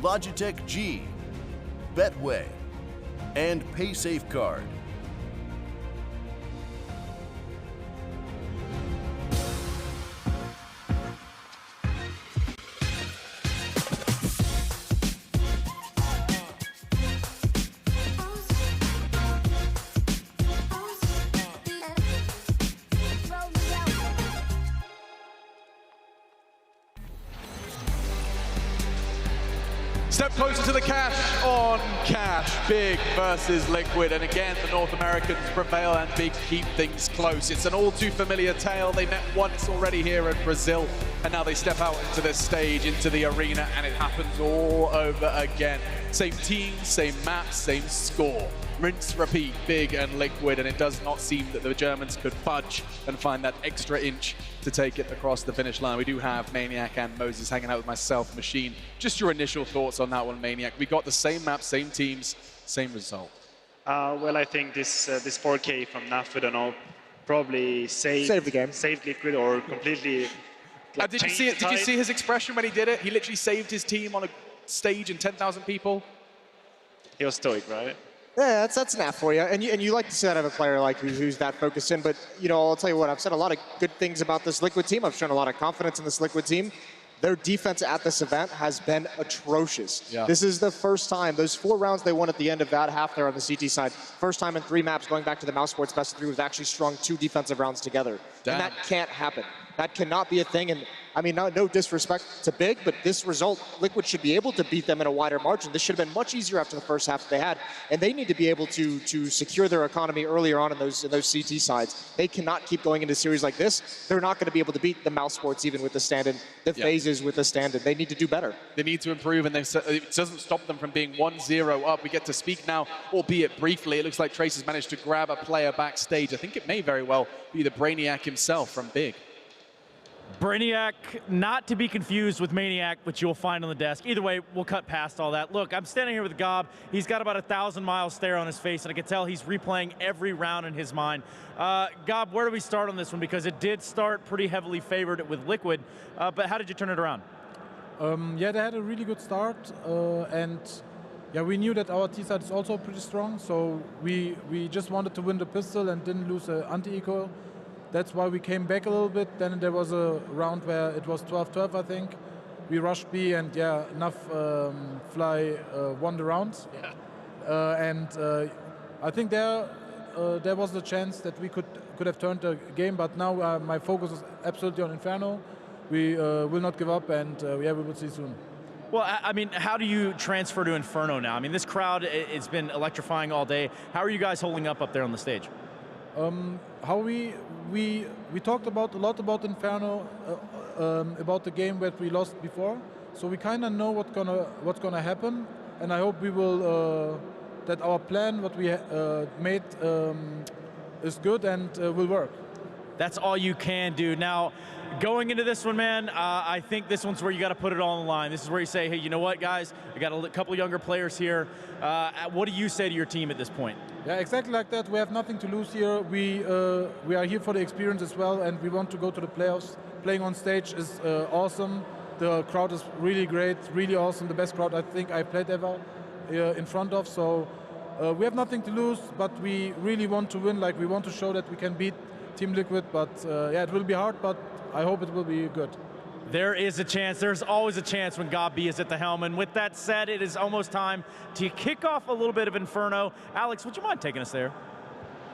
Logitech G, Betway, and PaySafeCard. Step closer to the cash on cash. Big versus Liquid. And again, the North Americans prevail and Big keep things close. It's an all too familiar tale. They met once already here in Brazil. And now they step out into this stage, into the arena, and it happens all over again. Same team, same map, same score. Rinse, repeat, Big and Liquid, and it does not seem that the Germans could fudge and find that extra inch to take it across the finish line. We do have Maniac and Moses hanging out with myself, Machine. Just your initial thoughts on that one, Maniac. We got the same map, same teams, same result. Well, I think this 4K from NAF, I don't know, probably saved the game, saved Liquid, or completely. Like, did you see it? Did you see his expression when he did it? He literally saved his team on a stage and 10,000 people. He was stoic, right? Yeah, that's NAF for you. And you like to see that of a player like who's that focused in. But, you know, I'll tell you what, I've said a lot of good things about this Liquid team. I've shown a lot of confidence in this Liquid team. Their defense at this event has been atrocious. Yeah. This is the first time, those 4 rounds they won at the end of that half there on the CT side, first time in 3 maps going back to the Mouse Sports Best of 3 we've actually strung 2 defensive rounds together. Damn. And that can't happen. That cannot be a thing. And I mean, no disrespect to Big, but this result, Liquid should be able to beat them in a wider margin. This should have been much easier after the first half that they had. And they need to be able to secure their economy earlier on in those CT sides. They cannot keep going into series like this. They're not going to be able to beat the Mouse Sports even with the stand-in, the phases with the stand-in. They need to do better. They need to improve, and it doesn't stop them from being 1-0 up. We get to speak now, albeit briefly. It looks like Trace has managed to grab a player backstage. I think it may very well be the Brainiac himself from Big. Brainiac, not to be confused with Maniac, which you'll find on the desk. Either way, we'll cut past all that. Look, I'm standing here with Gob. He's got about 1,000-mile stare on his face, and I can tell he's replaying every round in his mind. Gob, where do we start on this one? Because it did start pretty heavily favored with Liquid, but how did you turn it around? Yeah, they had a really good start, and yeah, we knew that our T-side is also pretty strong, so we just wanted to win the pistol and didn't lose an anti-eco. That's why we came back a little bit. Then there was a round where it was 12-12, I think. We rushed B, and yeah, enough Fly won the round. Yeah. And I think there was the chance that we could have turned the game, but now my focus is absolutely on Inferno. We will not give up, and yeah, we will see soon. Well, I mean, how do you transfer to Inferno now? I mean, this crowd, it's been electrifying all day. How are you guys holding up there on the stage? How we talked a lot about Inferno, about the game that we lost before, so we kind of know what's gonna happen, and I hope we will that our plan, what we made, is good and will work. That's all you can do. Now, going into this one, man, I think this one's where you got to put it all on the line. This is where you say, hey, you know what, guys? I got a couple younger players here. What do you say to your team at this point? Yeah, exactly like that. We have nothing to lose here. We are here for the experience as well, and we want to go to the playoffs. Playing on stage is awesome. The crowd is really great, really awesome. The best crowd I think I played ever in front of. So we have nothing to lose, but we really want to win. Like, we want to show that we can beat Team Liquid, but yeah, it will be hard, but I hope it will be good. There is a chance. There's always a chance when Gob B is at the helm. And with that said, it is almost time to kick off a little bit of Inferno. Alex, would you mind taking us there?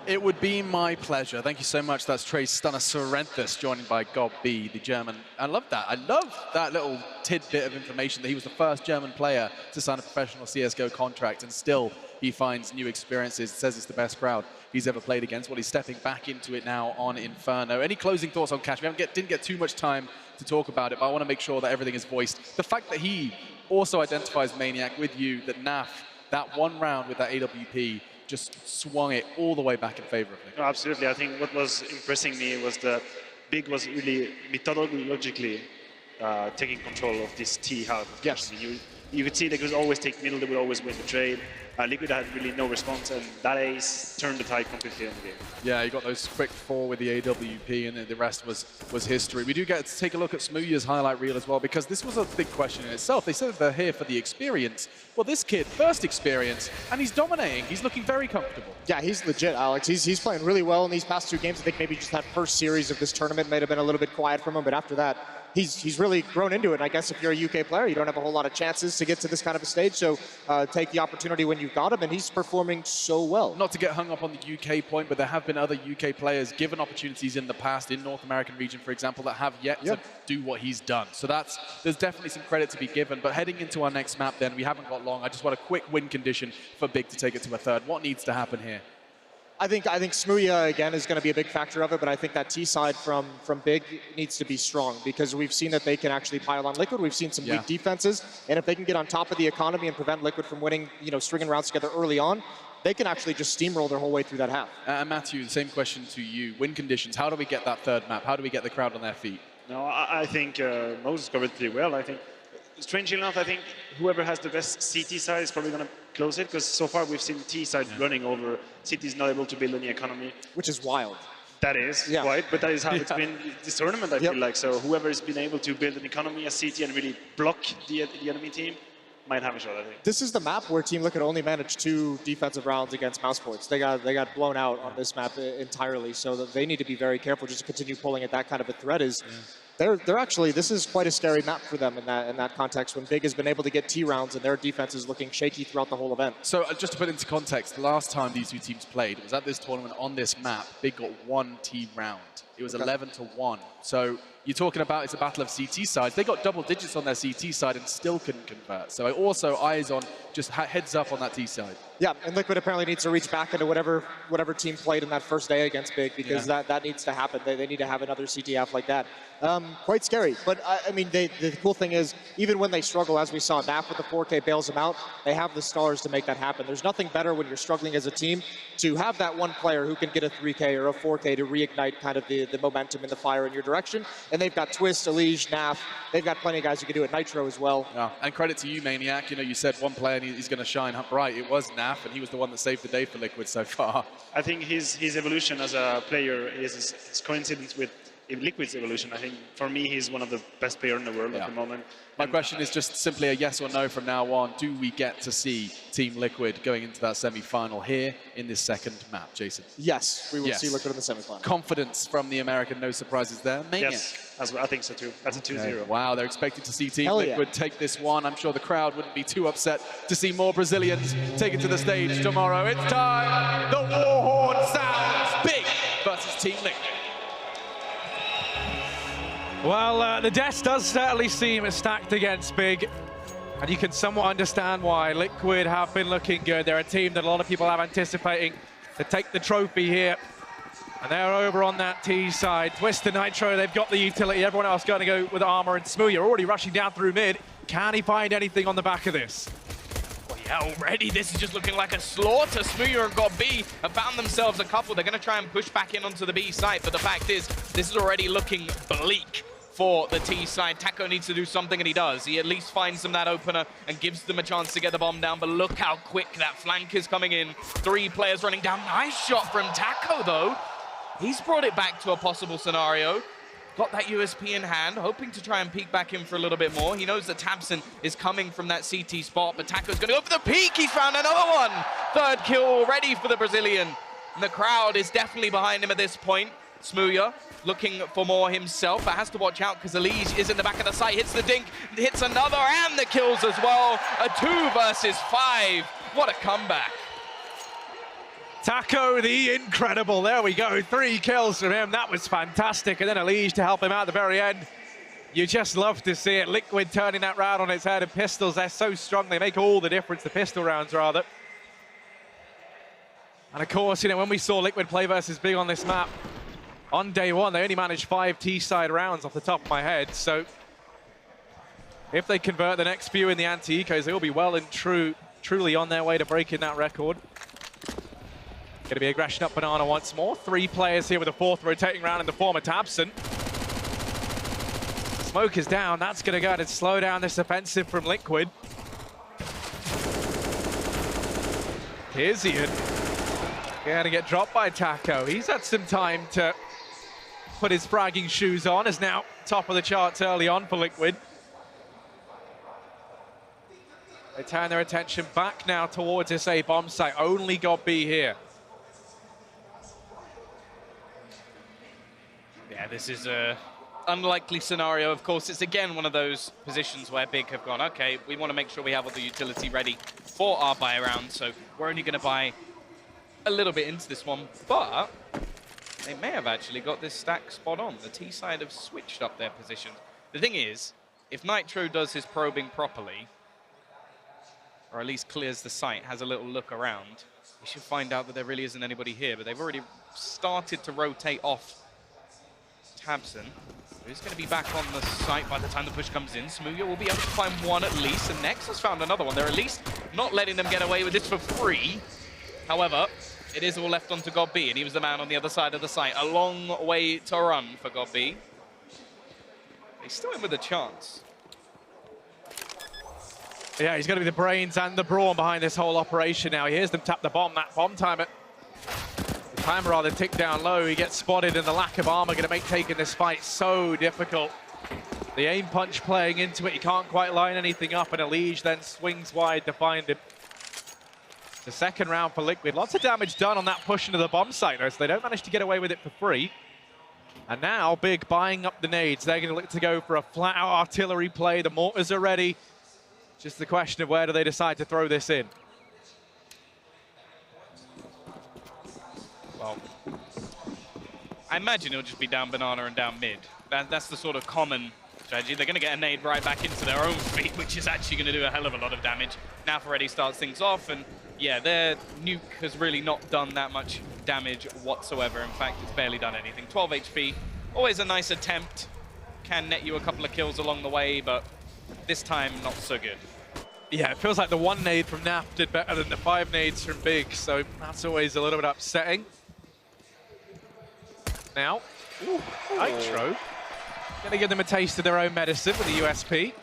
It would be my pleasure. Thank you so much. That's Trace Stunner Sorrenthus, joined by Gob B, the German. I love that. I love that little tidbit of information that he was the first German player to sign a professional CSGO contract, and still he finds new experiences. Says it's the best crowd he's ever played against. Well, he's stepping back into it now on Inferno. Any closing thoughts on Cash? We didn't get too much time to talk about it, but I want to make sure that everything is voiced. The fact that he also identifies Maniac with you, that NAF, that one round with that AWP, just swung it all the way back in favor of him. No, absolutely. I think what was impressing me was that Big was really methodologically taking control of this T half. Yes. You could see they could always take middle, they would always win the trade. Liquid had really no response, and that ace turned the tide completely in the game. Yeah, you got those quick 4 with the AWP, and the rest was history. We do get to take a look at Smooya's highlight reel as well, because this was a big question in itself. They said they're here for the experience. Well, this kid, first experience, and he's dominating. He's looking very comfortable. Yeah, he's legit, Alex. He's playing really well in these past 2 games. I think maybe just that first series of this tournament might have been a little bit quiet from him, but after that, he's really grown into it. And I guess if you're a UK player, you don't have a whole lot of chances to get to this kind of a stage, so take the opportunity when you've got him, and he's performing so well. Not to get hung up on the UK point, but there have been other UK players given opportunities in the past, in North American region, for example, that have yet to do what he's done. So there's definitely some credit to be given. But heading into our next map then, we haven't got long. I just want a quick win condition for Big to take it to a third. What needs to happen here? I think Smooya, again, is going to be a big factor of it, but I think that T side from Big needs to be strong, because we've seen that they can actually pile on Liquid. We've seen some weak defenses, and if they can get on top of the economy and prevent Liquid from winning, stringing rounds together early on, they can actually just steamroll their whole way through that half. Matthew, the same question to you. Win conditions, how do we get that third map? How do we get the crowd on their feet? No, I think Moses covered pretty well. I think, strangely enough, I think whoever has the best CT side is probably going to close it, because so far we've seen T side running over. CT's not able to build any economy. Which is wild. That is, right, but that is how it's been this tournament, I feel like. So whoever has been able to build an economy as CT and really block the enemy team might have a shot, I think. This is the map where Team Liquid only managed 2 defensive rounds against Mousesports. They got blown out on this map entirely, so that they need to be very careful just to continue pulling at that kind of a threat. They're actually, this is quite a scary map for them in that context, when Big has been able to get T rounds and their defense is looking shaky throughout the whole event. So just to put it into context, the last time these 2 teams played, it was at this tournament on this map. Big got 1 T round. It was 11-1. So you're talking about it's a battle of CT sides. They got double digits on their CT side and still couldn't convert. So also eyes on, just heads up on that T side. Yeah, and Liquid apparently needs to reach back into whatever team played in that first day against Big, because that needs to happen. They need to have another CT half like that. Quite scary, but I mean, the cool thing is, even when they struggle, as we saw, NAF with the 4K bails them out, they have the stars to make that happen. There's nothing better when you're struggling as a team to have that one player who can get a 3K or a 4K to reignite kind of the momentum and the fire in your direction. And they've got Twist, Elige, NAF. They've got plenty of guys who can do it. Nitro as well. Yeah. And credit to you, Maniac. You said one player and he's going to shine bright. It was NAF, and he was the one that saved the day for Liquid so far. I think his evolution as a player is coincidence with Liquid's evolution. I think for me, he's one of the best players in the world at the moment. My question is just simply a yes or no from now on. Do we get to see Team Liquid going into that semi-final here in this second map, Jason? Yes, we will see Liquid in the semi-final. Confidence from the American, no surprises there. Maniac. Yes, I think so too. That's a 2-0. Wow, they're expected to see Team Liquid take this one. I'm sure the crowd wouldn't be too upset to see more Brazilians take it to the stage tomorrow. It's time. The Warhorn sounds. Big versus Team Liquid. Well, the desk does certainly seem stacked against Big, and you can somewhat understand why. Liquid have been looking good. They're a team that a lot of people have anticipating to take the trophy here, and they're over on that T side. Twist and Nitro, they've got the utility. Everyone else going to go with Armor, and Smooya already rushing down through mid. Can he find anything on the back of this? Well, yeah, already this is just looking like a slaughter. Smooya and got B have found themselves a couple. They're going to try and push back in onto the B side, but the fact is, this is already looking bleak for the T side. Taco needs to do something, and he does. He at least finds them that opener and gives them a chance to get the bomb down, but look how quick that flank is coming in. 3 players running down. Nice shot from Taco, though. He's brought it back to a possible scenario. Got that USP in hand, hoping to try and peek back in for a little bit more. He knows that Tabson is coming from that CT spot, but Taco's going to go for the peek. He's found another one. 3rd kill already for the Brazilian. And the crowd is definitely behind him at this point. Smooya looking for more himself, but has to watch out because Elige is in the back of the site, hits the dink, hits another, and the kills as well. A 2 versus 5. What a comeback. Taco, the incredible. There we go. 3 kills from him. That was fantastic. And then Elige to help him out at the very end. You just love to see it. Liquid turning that round on its head, and pistols, they're so strong. They make all the difference, the pistol rounds, rather. And of course, when we saw Liquid play versus Big on this map, on day 1, they only managed 5 T-side rounds off the top of my head. So if they convert the next few in the anti-ecos, they will be well and truly on their way to breaking that record. Going to be aggression up Banana once more. 3 players here with a 4th rotating round in the form of Tabson. Smoke is down. That's going to go ahead and slow down this offensive from Liquid. Here's Ian. Going to get dropped by Taco. He's had some time to put his fragging shoes on. Is now top of the charts early on for Liquid. They turn their attention back now towards this A bomb site. Only got B here. Yeah, this is a unlikely scenario. Of course, it's again one of those positions where Big have gone, okay, we want to make sure we have all the utility ready for our buy round, so we're only going to buy a little bit into this one, but they may have actually got this stack spot on. The T side have switched up their position. The thing is, if Nitro does his probing properly, or at least clears the site, has a little look around, he should find out that there really isn't anybody here, but they've already started to rotate off Tabson, who's going to be back on the site by the time the push comes in. Smooya will be able to find one at least, and Nex has found another one. They're at least not letting them get away with this for free. However, it is all left onto God B, and he was the man on the other side of the site. A long way to run for God B. He's still in with a chance. Yeah, he's going to be the brains and the brawn behind this whole operation now. He hears them tap the bomb. That bomb timer, the timer rather ticked down low. He gets spotted, and the lack of armor going to make taking this fight so difficult. The aim punch playing into it. He can't quite line anything up, and Elige then swings wide to find him. The second round for Liquid. Lots of damage done on that push into the bomb site, though, so they don't manage to get away with it for free. And now Big buying up the nades. They're going to look to go for a flat-out artillery play. The mortars are ready. Just the question of where do they decide to throw this in. Well, I imagine it'll just be down banana and down mid. That's the sort of common strategy. They're going to get a nade right back into their own feet, which is actually going to do a hell of a lot of damage. Now Already starts things off, and yeah, their nuke has really not done that much damage whatsoever. In fact, it's barely done anything. 12 HP, always a nice attempt. Can net you a couple of kills along the way, but this time, not so good. Yeah, it feels like the one nade from Naf did better than the 5 nades from Big, so that's always a little bit upsetting. Now, Nitro, gonna give them a taste of their own medicine with the USP.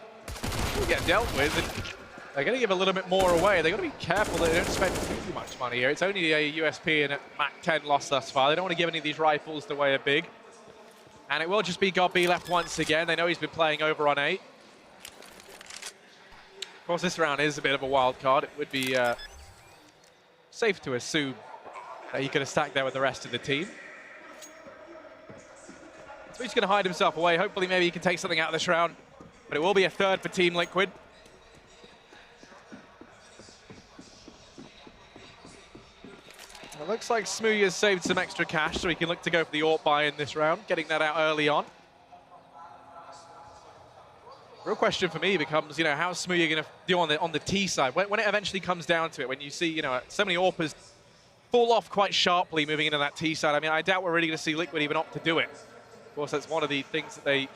Will get dealt with, and they're gonna give a little bit more away. They gotta be careful that they don't spend too much money here. It's only a USP and a Mach 10 loss thus far. They don't want to give any of these rifles the way of Big. And it will just be God B left once again. They know he's been playing over on 8. Of course, this round is a bit of a wild card. It would be safe to assume that he could have stacked there with the rest of the team. So he's going to hide himself away. Hopefully, maybe he can take something out of this round. But it will be a third for Team Liquid. It looks like Smooya's saved some extra cash, so he can look to go for the AWP buy in this round, getting that out early on. Real question for me becomes, you know, how's Smooya going to do on the T side? When it eventually comes down to it, when you see, you know, so many AWPers fall off quite sharply moving into that T side. I mean, I doubt we're really going to see Liquid even opt to do it. Of course, that's one of the things that they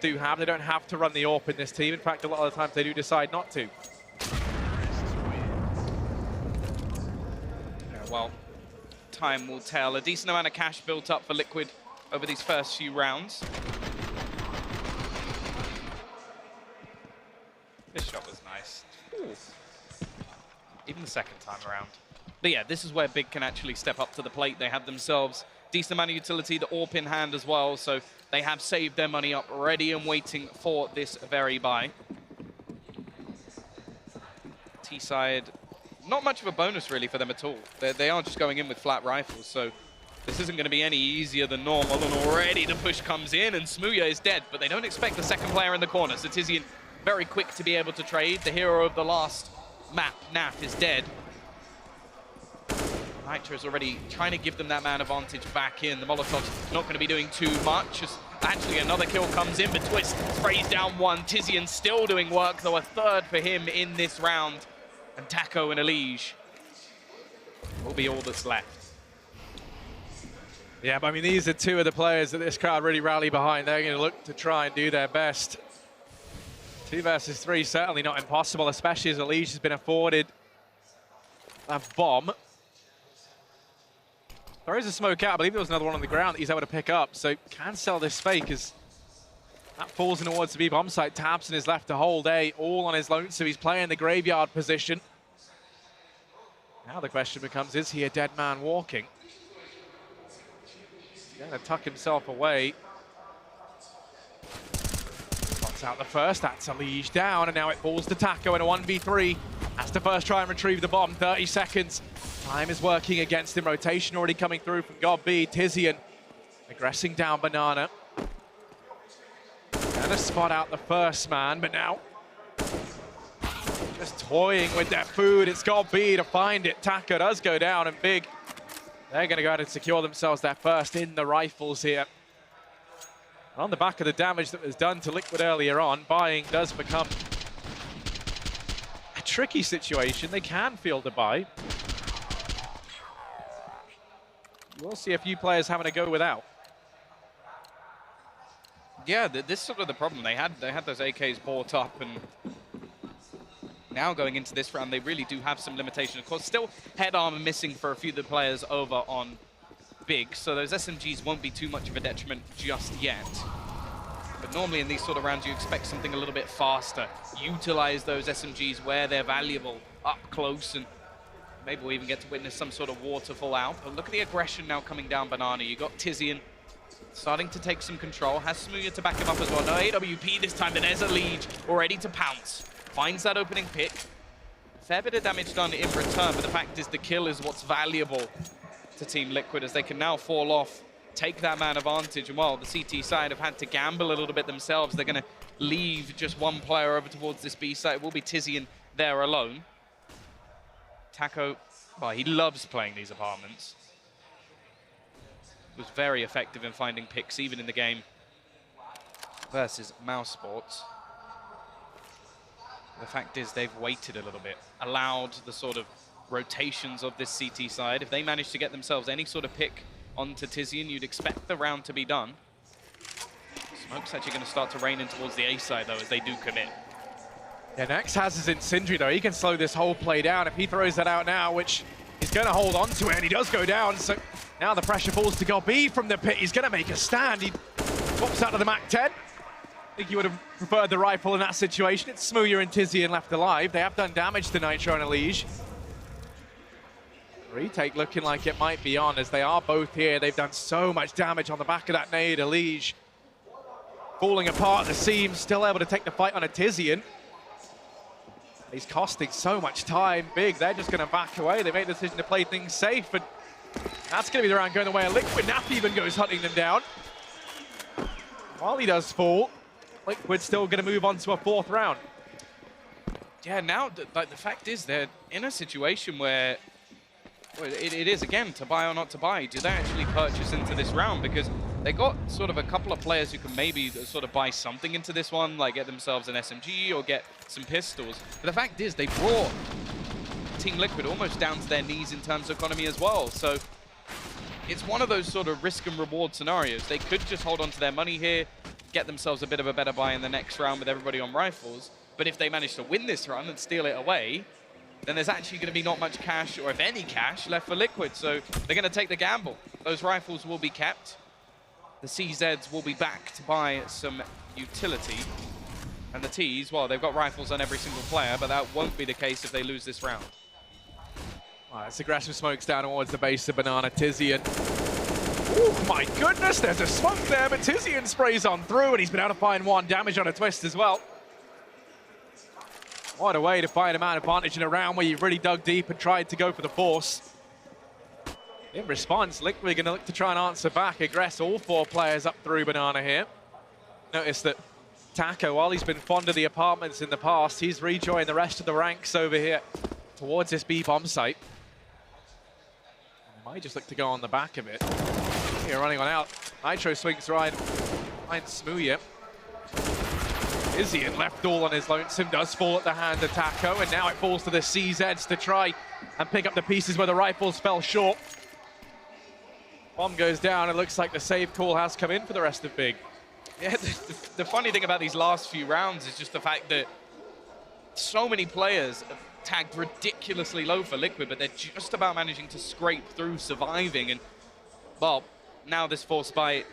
do have. They don't have to run the AWP in this team. In fact, a lot of the times they do decide not to. Well, time will tell. A decent amount of cash built up for Liquid over these first few rounds. This shot was nice. Ooh. Even the second time around. But yeah, this is where Big can actually step up to the plate. They have themselves decent amount of utility, the AWP in hand as well, so they have saved their money up, ready and waiting for this very buy. T-side, not much of a bonus really for them at all. They are just going in with flat rifles, so this isn't going to be any easier than normal, and already the push comes in and Smooya is dead, but they don't expect the second player in the corner. So Tizian very quick to be able to trade. The hero of the last map, Naf, is dead. Nitro is already trying to give them that man advantage back in. The Molotov's not going to be doing too much. Just actually another kill comes in, but Twist sprays down one. Tizian still doing work, though a third for him in this round. And Taco and Elige will be all that's left. Yeah, but I mean, these are two of the players that this crowd really rally behind. They're going to look to try and do their best. 2 versus 3, certainly not impossible, especially as Elige has been afforded a bomb. There is a smoke out. I believe there was another one on the ground that he's able to pick up, so can sell this fake as That falls in towards the B bomb site. Tabson is left to hold A, all on his lonesome, so he's playing the graveyard position. Now the question becomes, is he a dead man walking? He's going to tuck himself away. Spots out the first, that's a liege down, and now it falls to Taco in a 1v3. Has to first try and retrieve the bomb, 30 seconds. Time is working against him, rotation already coming through from God B. Tizian aggressing down Banana. Gonna spot out the first man, but now just toying with their food. It's God B to find it. Taco does go down, and Big, they're gonna go ahead and secure themselves their first in the rifles here. On the back of the damage that was done to Liquid earlier on, buying does become a tricky situation. They can field a buy. We'll see a few players having a go without. Yeah, this is sort of the problem. They had those AKs bought up, and now going into this round, they really do have some limitation. Of course, still head armor missing for a few of the players over on Big, so those SMGs won't be too much of a detriment just yet. But normally in these sort of rounds, you expect something a little bit faster. Utilize those SMGs where they're valuable, up close, and maybe we'll even get to witness some sort of waterfall out. But look at the aggression now coming down Banana. You got Tizian starting to take some control. Has Smooya to back him up as well. No AWP this time, but there's a liege already to pounce. Finds that opening pick. Fair bit of damage done in return, but the fact is the kill is what's valuable to Team Liquid, as they can now fall off, take that man advantage. And while the CT side have had to gamble a little bit themselves, they're going to leave just one player over towards this B side. It will be Tizian there alone. Taco, well, he loves playing these apartments. Was very effective in finding picks, even in the game versus Mouse Sports. The fact is they've waited a little bit, allowed the sort of rotations of this CT side. If they manage to get themselves any sort of pick onto Tizian, you'd expect the round to be done. Smoke's actually going to start to rain in towards the A side, though, as they do commit. Yeah, Nex has his Incendiary, though. He can slow this whole play down. If he throws that out now, which he's going to hold on to it, and he does go down, so now the pressure falls to Gobi from the pit. He's going to make a stand. He pops out of the MAC-10. I think he would have preferred the rifle in that situation. It's Smooya and Tizian left alive. They have done damage to Nitro and Elige. Retake looking like it might be on, as they are both here. They've done so much damage on the back of that nade. Elige falling apart at the seams, still able to take the fight on a Tizian. He's costing so much time. Big, they're just going to back away. They made the decision to play things safe, and that's going to be the round going the way of Liquid. Nap even goes hunting them down. While he does fall, Liquid's still going to move on to a fourth round. Yeah, now the fact is they're in a situation where well, it is, again, to buy or not to buy. Do they actually purchase into this round? Because they got sort of a couple of players who can maybe sort of buy something into this one, like get themselves an SMG or get some pistols. But the fact is they brought Team Liquid almost down to their knees in terms of economy as well. So it's one of those sort of risk and reward scenarios. They could just hold on to their money here, get themselves a bit of a better buy in the next round with everybody on rifles. But if they manage to win this run and steal it away, then there's actually going to be not much cash, or if any cash, left for Liquid. So they're going to take the gamble. Those rifles will be kept. The CZs will be back to buy some utility. And the Ts, well, they've got rifles on every single player, but that won't be the case if they lose this round. Right, it's aggressive smokes down towards the base of Banana. Tizian. Oh my goodness, there's a smoke there, but Tizian sprays on through, and he's been able to find one damage on a twist as well. What a way to find a man advantage in a round where you've really dug deep and tried to go for the force. In response, Liquid are going to look to try and answer back, aggress all four players up through Banana here. Notice that Taco, while he's been fond of the apartments in the past, he's rejoined the rest of the ranks over here towards this B bomb site. Might just look to go on the back of it. Here, running on out. Nitro swings right behind Smooya. Tizian left all on his lonesome, does fall at the hand of Taco, and now it falls to the CZs to try and pick up the pieces where the rifles fell short. Bomb goes down, it looks like the save call has come in for the rest of Big. Yeah, the funny thing about these last few rounds is just the fact that so many players have tagged ridiculously low for Liquid, but they're just about managing to scrape through, surviving, and, well, now this force buy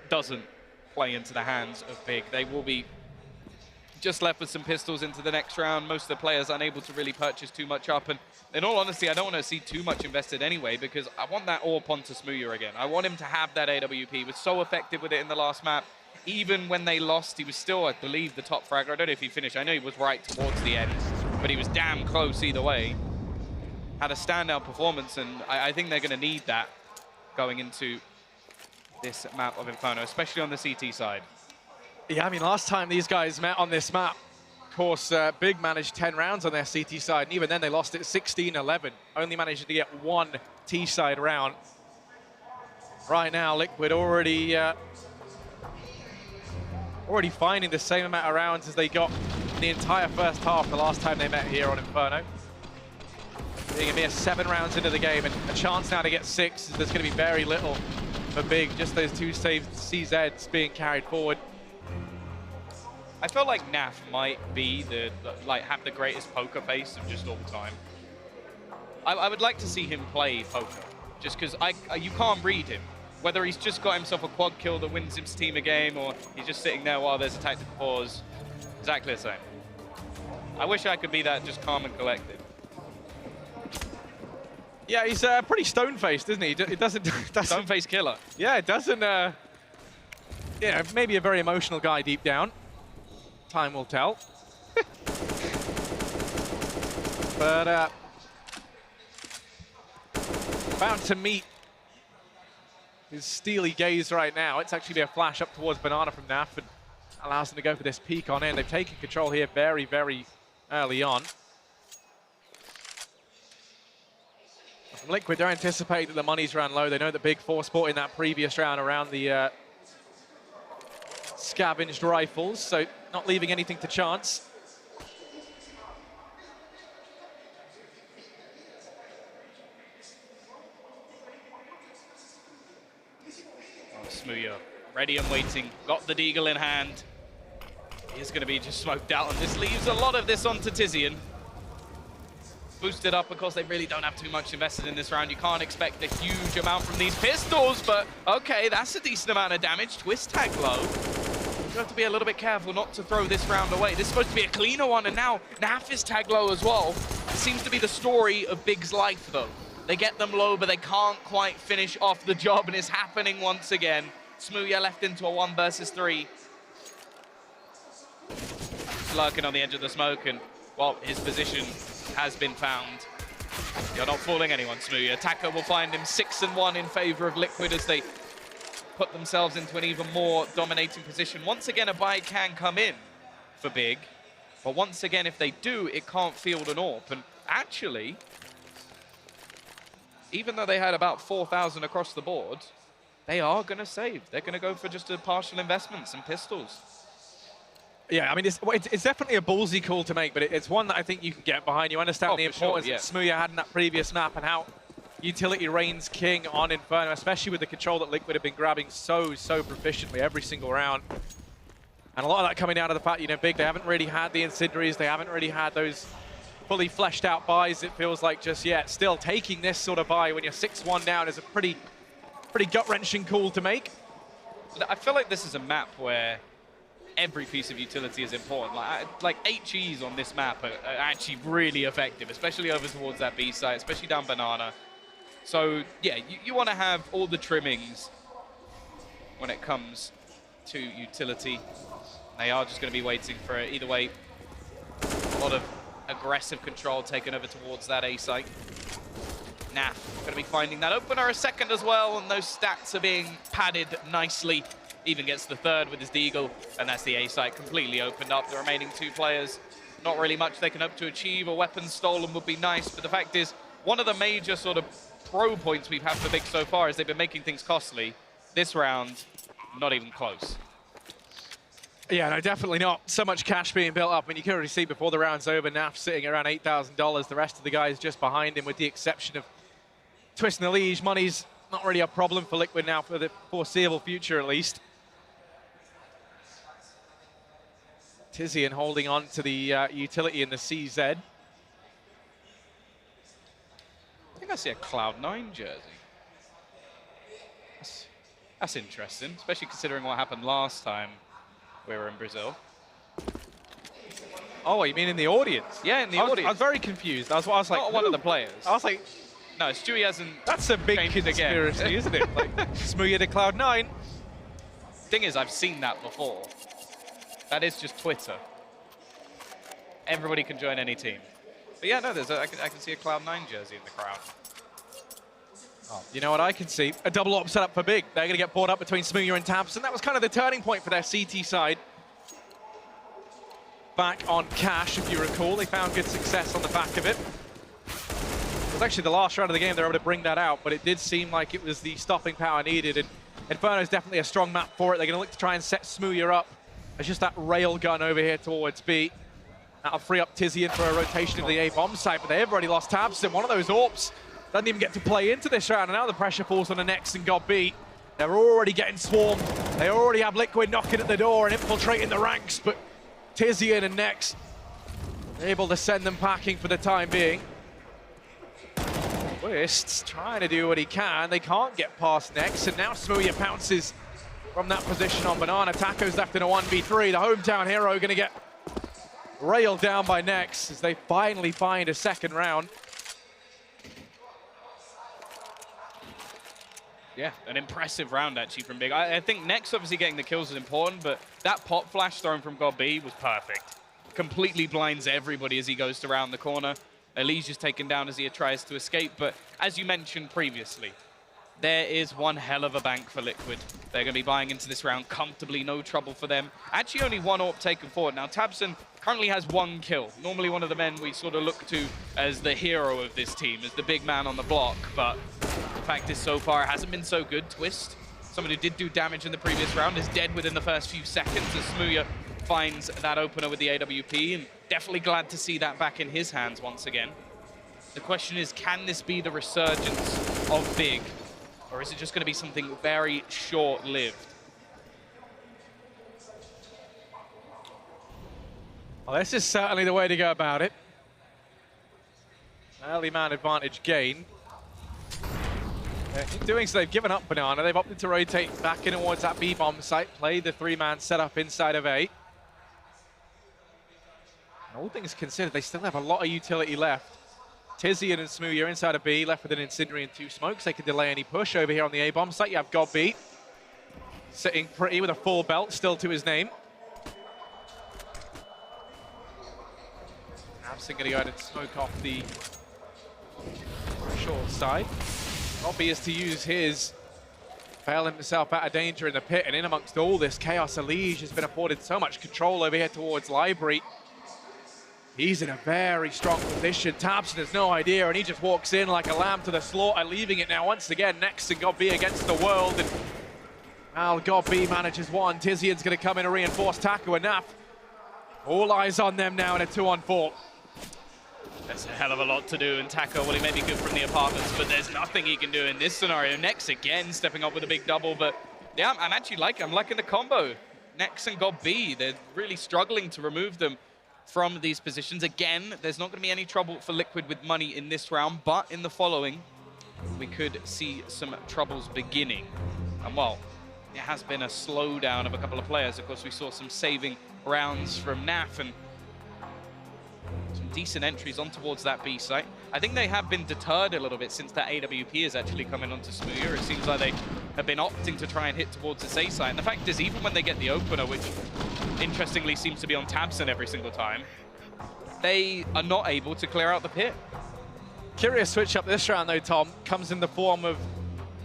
doesn't play into the hands of Big. They will be just left with some pistols into the next round. Most of the players unable to really purchase too much up. And in all honesty, I don't want to see too much invested anyway, because I want that AWP onto Smooya again. I want him to have that AWP. He was so effective with it in the last map. Even when they lost, he was still, I believe, the top fragger. I don't know if he finished. I know he was right towards the end, but he was damn close either way. Had a standout performance, and I think they're going to need that going into this map of Inferno, especially on the CT side. Yeah, I mean, last time these guys met on this map, of course, Big managed 10 rounds on their CT side, and even then they lost it 16-11. Only managed to get one T-side round. Right now, Liquid already finding the same amount of rounds as they got in the entire first half the last time they met here on Inferno. Being a mere 7 rounds into the game, and a chance now to get 6. There's going to be very little for Big, just those 2 saved CZs being carried forward. I felt like Naf might be have the greatest poker face of just all time. I would like to see him play poker, just because you can't read him. Whether he's just got himself a quad kill that wins his team a game, or he's just sitting there while there's a tactical pause, exactly the same. I wish I could be that just calm and collected. Yeah, he's pretty stone-faced, isn't he? It doesn't Stone-faced killer. Yeah, it doesn't. Yeah, maybe a very emotional guy deep down. Time will tell. But about to meet his steely gaze right now. It's actually a flash up towards Banana from Naf and allows them to go for this peek on in. They've taken control here very, very early on. From Liquid, they're anticipating that the money's ran low. They know that Big force-bought in that previous round around the scavenged rifles, so not leaving anything to chance. Oh, Smooya, ready and waiting, got the Deagle in hand. He's going to be just smoked out, and this leaves a lot of this onto Tizian. Boosted up because they really don't have too much invested in this round. You can't expect a huge amount from these pistols, but okay, that's a decent amount of damage. Twist tag low. You have to be a little bit careful not to throw this round away. This is supposed to be a cleaner one, and now Naf is tag low as well. It seems to be the story of Big's life, though. They get them low, but they can't quite finish off the job, and it's happening once again. Smooya left into a 1 versus 3. Lurking on the edge of the smoke, and, well, his position has been found. You're not fooling anyone, Smooya. Attacker will find him 6-1 in favor of Liquid as they put themselves into an even more dominating position. Once again, a buy can come in for Big, but once again, if they do, it can't field an AWP. And actually, even though they had about 4,000 across the board, they are going to save. They're going to go for just a partial investment, some pistols. Yeah, I mean, it's definitely a ballsy call to make, but it's one that I think you can get behind. You understand the importance that Smooya had in that previous map and how utility reigns king on Inferno, especially with the control that Liquid have been grabbing so proficiently every single round. And a lot of that coming out of the fact, you know, Big, they haven't really had the incendiaries, they haven't really had those fully fleshed out buys, it feels like, just yet. Still, taking this sort of buy when you're 6-1 down is a pretty gut-wrenching call to make. I feel like this is a map where every piece of utility is important. Like HEs on this map are actually really effective, especially over towards that B site, especially down Banana. So yeah, you want to have all the trimmings when it comes to utility. They are just going to be waiting for it. Either way, a lot of aggressive control taken over towards that A site. Naf going to be finding that opener a second as well, and those stats are being padded nicely. Even gets the third with his Deagle, and that's the A site completely opened up. The remaining 2 players, not really much they can hope to achieve. A weapon stolen would be nice, but the fact is, one of the major sort of pro points we've had for Big so far is they've been making things costly. This round, not even close. Yeah, no, definitely not. So much cash being built up. I mean, you can already see before the round's over, Naf sitting around $8,000. The rest of the guys just behind him, with the exception of Twist and the Liege. Money's not really a problem for Liquid now for the foreseeable future, at least. Tizian holding on to the utility in the CZ. I think I see a Cloud9 jersey. That's interesting, especially considering what happened last time we were in Brazil. Oh, you mean in the audience? Yeah, in the audience. I was very confused. I was like, not one of the players. I was like, no, Stewie hasn't. That's a big changed conspiracy, again. isn't it? Like, Smooya to Cloud9. Thing is, I've seen that before. That is just Twitter. Everybody can join any team. But yeah, no, I can see a Cloud9 jersey in the crowd. Oh, you know what I can see? A double op set up for Big. They're going to get brought up between Smooya and tabseN. That was kind of the turning point for their CT side. Back on Cash, if you recall. They found good success on the back of it. It was actually the last round of the game they were able to bring that out, but it did seem like it was the stopping power needed, and Inferno is definitely a strong map for it. They're going to look to try and set Smooya up. There's just that rail gun over here towards B. That'll free up Tizian for a rotation of the A-bomb site, but they've already lost tabseN. One of those AWPs doesn't even get to play into this round, and now the pressure falls on the Nex and got B. They're already getting swarmed. They already have Liquid knocking at the door and infiltrating the ranks, but Tizian and Nex able to send them packing for the time being. Twist's trying to do what he can. They can't get past Nex, and now Smooya pounces from that position on Banana. Taco's left in a 1v3. The hometown hero going to get railed down by Nex as they finally find a second round. Yeah, an impressive round actually from Big. I think Nex obviously getting the kills is important, but that pop flash thrown from God B was perfect. Completely blinds everybody as he goes to round the corner. Elise just taken down as he tries to escape, but as you mentioned previously, there is one hell of a bank for Liquid. They're going to be buying into this round comfortably, no trouble for them. Actually only one AWP taken forward. Now tabseN currently has 1 kill. Normally one of the men we sort of look to as the hero of this team, as the big man on the block, but the fact is so far it hasn't been so good. Twist, someone who did do damage in the previous round, is dead within the first few seconds as Smooya finds that opener with the AWP, and definitely glad to see that back in his hands once again. The question is, can this be the resurgence of Big? Or is it just going to be something very short-lived? Well, this is certainly the way to go about it. Early man advantage gain. In doing so, they've given up Banana. They've opted to rotate back in towards that B-bomb site, play the 3-man setup inside of A. And all things considered, they still have a lot of utility left. Tizian and Smooya inside of B, left with an Incendiary and 2 smokes. They can delay any push over here on the A-bomb site. You have God B sitting pretty with a full belt still to his name. tabseN going to go ahead and smoke off the short side. God B is to use his, bail himself out of danger in the pit, and in amongst all this chaos, Elise has been afforded so much control over here towards Library. He's in a very strong position. tabseN has no idea, and he just walks in like a lamb to the slaughter, leaving it now once again Nex and God B against the world. And now God B manages one. Tizian's going to come in and reinforce Taco and Naf. All eyes on them now in a 2-on-4. That's a hell of a lot to do, and Taco, well, he may be good from the apartments, but there's nothing he can do in this scenario. Nex again stepping up with a big double, but yeah, I'm liking the combo. Nex and God B, they're really struggling to remove them from these positions. Again, there's not going to be any trouble for Liquid with money in this round, but in the following, we could see some troubles beginning. And well, it has been a slowdown of a couple of players. Of course, we saw some saving rounds from Naf and some decent entries on towards that B site. I think they have been deterred a little bit since that AWP is actually coming onto Smooya. It seems like they have been opting to try and hit towards this A site. And the fact is, even when they get the opener, which interestingly seems to be on tabseN every single time, they are not able to clear out the pit. Curious switch up this round though, Tom, comes in the form of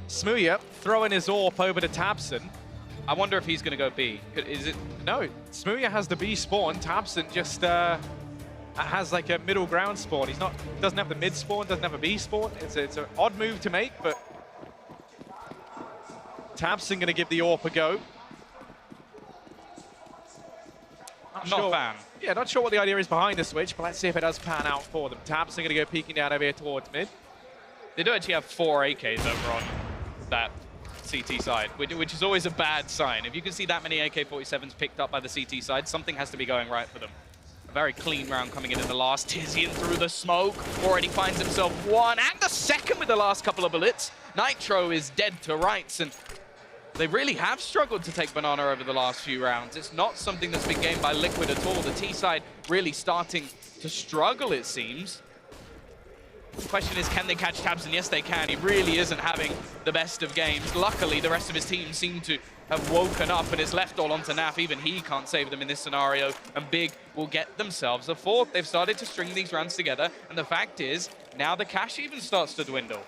Smooya throwing his AWP over to tabseN. I wonder if he's going to go B. Is it? No, Smooya has the B spawn. tabseN just has like a middle ground spawn. He's not, doesn't have the mid spawn, doesn't have a B spawn. It's an odd move to make, but tabseN going to give the AWP a go. Not a fan. Yeah, not sure what the idea is behind the switch, but let's see if it does pan out for them. tabseN going to go peeking down over here towards mid. They do actually have 4 AKs over on that CT side, which is always a bad sign. If you can see that many AK-47s picked up by the CT side, something has to be going right for them. A very clean round coming in the last. Tizian through the smoke, already finds himself 1 and the second with the last couple of bullets. Nitro is dead to rights, and They really have struggled to take Banana over the last few rounds. It's not something that's been gained by Liquid at all. The T side really starting to struggle, it seems. The question is, can they catch tabseN? Yes, they can. He really isn't having the best of games. Luckily, the rest of his team seem to have woken up, and it's left all onto Naf. Even he can't save them in this scenario, and Big will get themselves a fourth. They've started to string these rounds together, and the fact is, now the cash even starts to dwindle.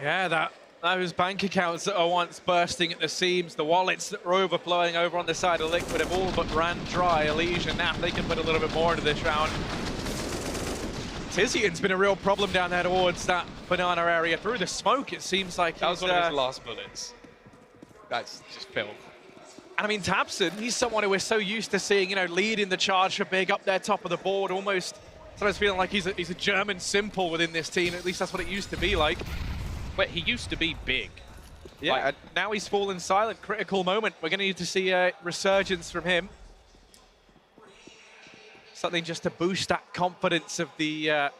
Yeah, those bank accounts that are once bursting at the seams, the wallets that were overflowing over on the side of Liquid have all but ran dry. Elige and Naf, they can put a little bit more into this round. Tizian's been a real problem down there towards that Banana area. Through the smoke, it seems like that was one of his last bullets. That's just filth. And I mean, tabseN, he's someone who we're so used to seeing, you know, leading the charge for Big, up there top of the board, almost sometimes feeling like he's a German simple within this team. At least that's what it used to be like. But he used to be Big. Yeah, like, now he's fallen silent. Critical moment. We're going to need to see a resurgence from him. Something just to boost that confidence of the,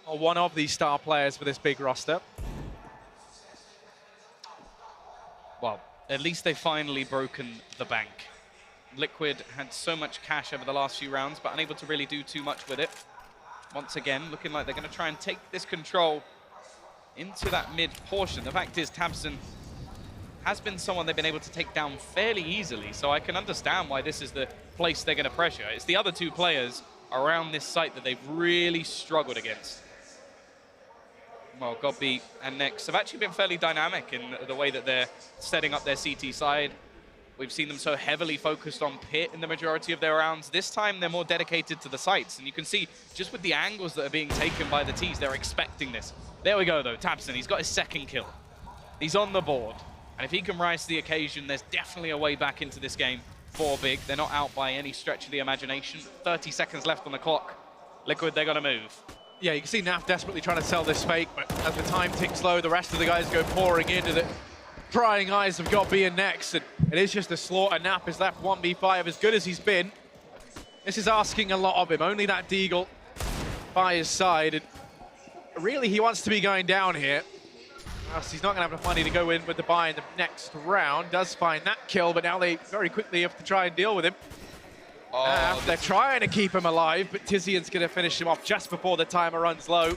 or one of these star players for this Big roster. Well, at least they've finally broken the bank. Liquid had so much cash over the last few rounds, but unable to really do too much with it. Once again, looking like they're going to try and take this control into that mid portion. The fact is, tabseN has been someone they've been able to take down fairly easily, so I can understand why this is the place they're going to pressure. It's the other two players around this site that they've really struggled against. Well, Godby and Nex have actually been fairly dynamic in the way that they're setting up their CT side. We've seen them so heavily focused on pit in the majority of their rounds. This time, they're more dedicated to the sites. And you can see, just with the angles that are being taken by the Ts, they're expecting this. There we go, though. tabseN, he's got his second kill. He's on the board. And if he can rise to the occasion, there's definitely a way back into this game for Big. They're not out by any stretch of the imagination. 30 seconds left on the clock. Liquid, they're going to move. Yeah, you can see Naf desperately trying to sell this fake, but as the time ticks low, the rest of the guys go pouring into the prying eyes of Godby and Nex, and it is just a slaughter. Naf is left 1v5, as good as he's been. This is asking a lot of him. Only that Deagle by his side, and really he wants to be going down here. He's not going to have enough money to go in with the buy in the next round. Does find that kill, but now they very quickly have to try and deal with him. Oh, they're trying to keep him alive, but Tizian's going to finish him off just before the timer runs low.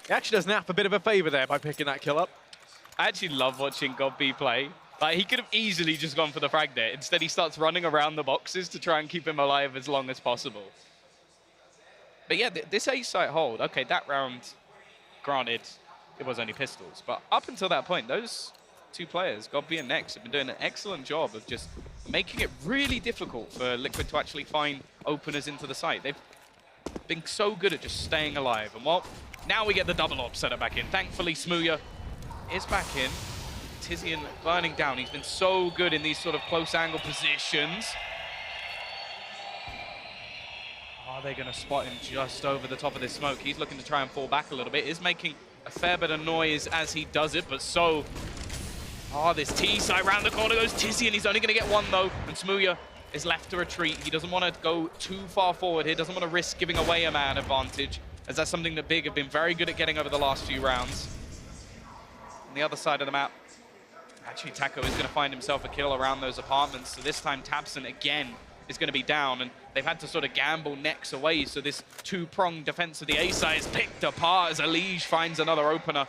He actually does Naf a bit of a favor there by picking that kill up. I actually love watching Godby play. Like, he could have easily just gone for the frag there. Instead, he starts running around the boxes to try and keep him alive as long as possible. But yeah, this A site hold, okay, that round, granted, it was only pistols. But up until that point, those two players, Godby and Nex, have been doing an excellent job of just making it really difficult for Liquid to actually find openers into the site. They've been so good at just staying alive. And well, now we get the double op setup back in. Thankfully, Smooya is back in. Tizian burning down. He's been so good in these sort of close angle positions. Are they going to spot him just over the top of this smoke? He's looking to try and fall back a little bit. Is making a fair bit of noise as he does it, but so... Oh, this T side round the corner goes Tizian. He's only going to get one, though, and Smooya is left to retreat. He doesn't want to go too far forward here. Doesn't want to risk giving away a man advantage, as that's something that Big have been very good at getting over the last few rounds. On the other side of the map, actually, Taco is going to find himself a kill around those apartments. So this time, tabseN again is going to be down, and they've had to sort of gamble Nex away. So this two-pronged defense of the A side is picked apart as Elige finds another opener.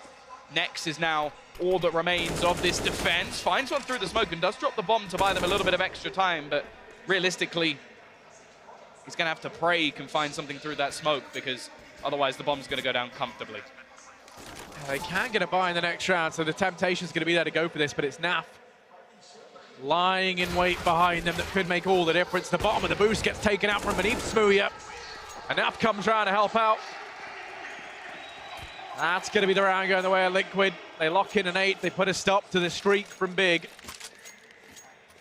Nex is now all that remains of this defense. Finds one through the smoke and does drop the bomb to buy them a little bit of extra time, but realistically, he's going to have to pray he can find something through that smoke, because otherwise the bomb's going to go down comfortably. They can't get a buy in the next round, so the temptation's going to be there to go for this, but it's Naf lying in wait behind them that could make all the difference. The bottom of the boost gets taken out from beneath Smooya, and Naf comes around to help out. That's going to be the round going the way of Liquid. They lock in an 8. They put a stop to the streak from Big.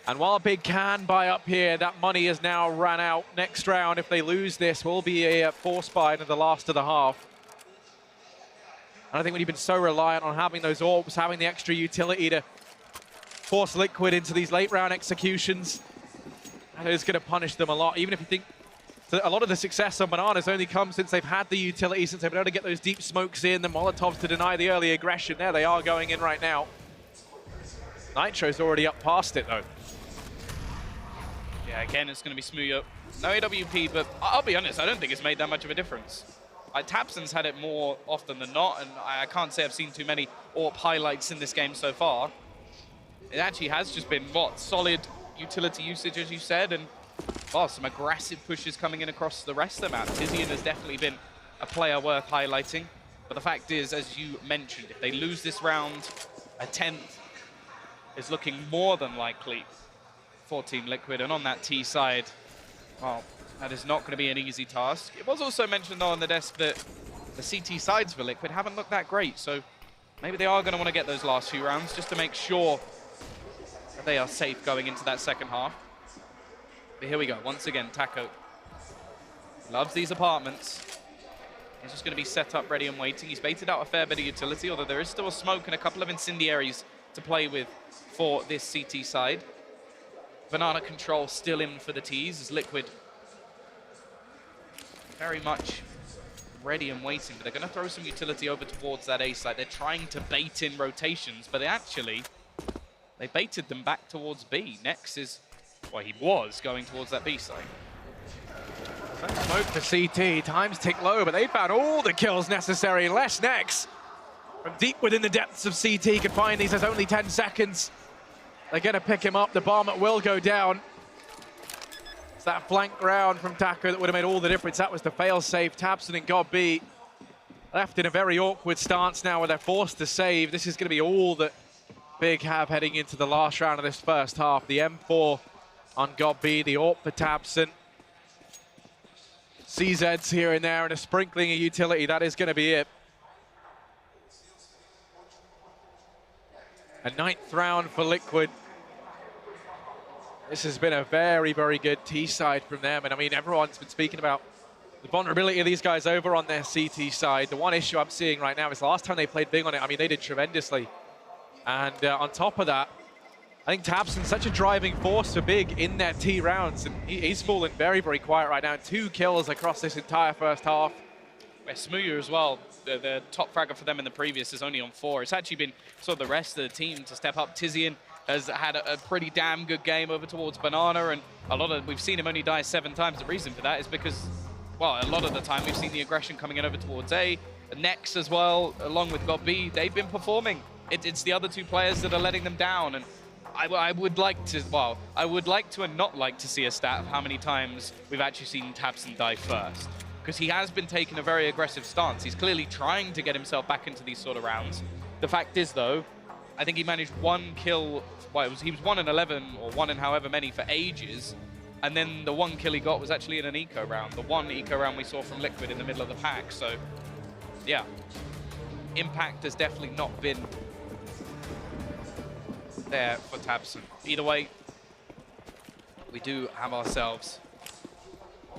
And while Big can buy up here, that money has now run out. Next round, if they lose this, will be a force buy into the last of the half. And I think when you've been so reliant on having those orbs, having the extra utility to force Liquid into these late round executions, that is going to punish them a lot. Even if you think that a lot of the success on Bananas only comes since they've had the utility, since they've been able to get those deep smokes in, the Molotovs to deny the early aggression. There they are going in right now. Nitro's already up past it, though. Yeah, again, it's going to be Smooya. No AWP, but I'll be honest, I don't think it's made that much of a difference. Tabson's had it more often than not, and I can't say I've seen too many AWP highlights in this game so far. It actually has just been, what, solid utility usage, as you said, and some aggressive pushes coming in across the rest of the map. Tizian has definitely been a player worth highlighting, but the fact is, as you mentioned, if they lose this round, a 10th is looking more than likely for Team Liquid, and on that T side, well, that is not going to be an easy task. It was also mentioned, though, on the desk that the CT sides for Liquid haven't looked that great, so maybe they are going to want to get those last few rounds just to make sure that they are safe going into that second half. But here we go, once again, Taco loves these apartments. He's just going to be set up, ready and waiting. He's baited out a fair bit of utility, although there is still a smoke and a couple of incendiaries to play with for this CT side. Banana control still in for the T's as Liquid very much ready and waiting, but they're going to throw some utility over towards that A side. They're trying to bait in rotations, but they baited them back towards B. Nex is, well, he was going towards that B side. Smoke for CT, times tick low, but they found all the kills necessary, unless Nex, from deep within the depths of CT, can find these. There's only 10 seconds. They're going to pick him up. The bomb will go down. It's that flank round from Taco that would have made all the difference. That was the fail-safe. Tabson and God B left in a very awkward stance now where they're forced to save. This is going to be all that Big have heading into the last round of this first half. The M4 on God B, the AWP for Tabson. CZs here and there and a sprinkling of utility. That is going to be it. A 9th round for Liquid. This has been a very, very good T side from them. And I mean, everyone's been speaking about the vulnerability of these guys over on their CT side. The one issue I'm seeing right now is the last time they played Big on it, I mean, they did tremendously. And on top of that, I think Tabson's such a driving force for Big in their T rounds. And he's fallen very, very quiet right now. 2 kills across this entire first half. Yeah, Smooya as well, the top fragger for them in the previous is only on 4. It's actually been sort of the rest of the team to step up. Tizian has had a pretty damn good game over towards Banana, and we've seen him only die 7 times. The reason for that is because, well, a lot of the time we've seen the aggression coming in over towards A. Nex as well, along with God B, they've been performing. It's the other 2 players that are letting them down, and I would like to, well, I would like to and not like to see a stat of how many times we've actually seen Tabson die first. Because he has been taking a very aggressive stance. He's clearly trying to get himself back into these sort of rounds. The fact is, though, I think he managed 1 kill, well, he was 1 in 11 or 1 in however many for ages, and then the 1 kill he got was actually in an eco round, the 1 eco round we saw from Liquid in the middle of the pack. So, yeah, impact has definitely not been there for Tabson. Either way, we do have ourselves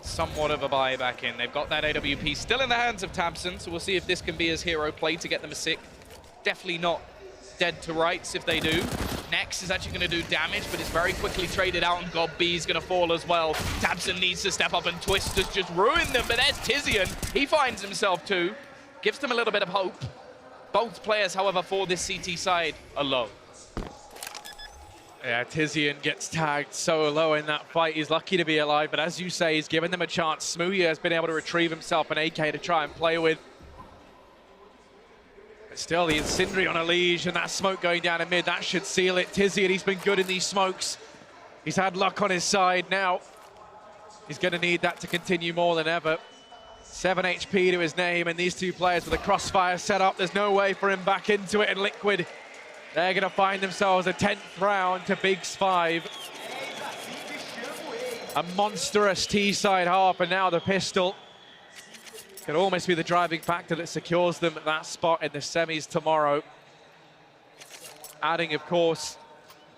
somewhat of a buy back in. They've got that AWP still in the hands of Tabson, so we'll see if this can be his hero play to get them a sick. Definitely not dead to rights if they do. Nex is actually going to do damage, but it's very quickly traded out, and God B is going to fall as well. Tabson needs to step up, and Twist has just ruined them, but there's Tizian. He finds himself too. Gives them a little bit of hope. Both players, however, for this CT side are low. Yeah, Tizian gets tagged so low in that fight. He's lucky to be alive, but as you say, he's given them a chance. Smooya has been able to retrieve himself an AK to try and play with. But still, the Incendiary on a leash, and that smoke going down in mid, that should seal it. Tizian, he's been good in these smokes. He's had luck on his side now. He's going to need that to continue more than ever. 7 HP to his name, and these 2 players with a crossfire set up. There's no way for him back into it, and Liquid, they're going to find themselves a 10th round to Big's 5. A monstrous T-side half, and now the pistol could almost be the driving factor that secures them at that spot in the semis tomorrow. Adding, of course,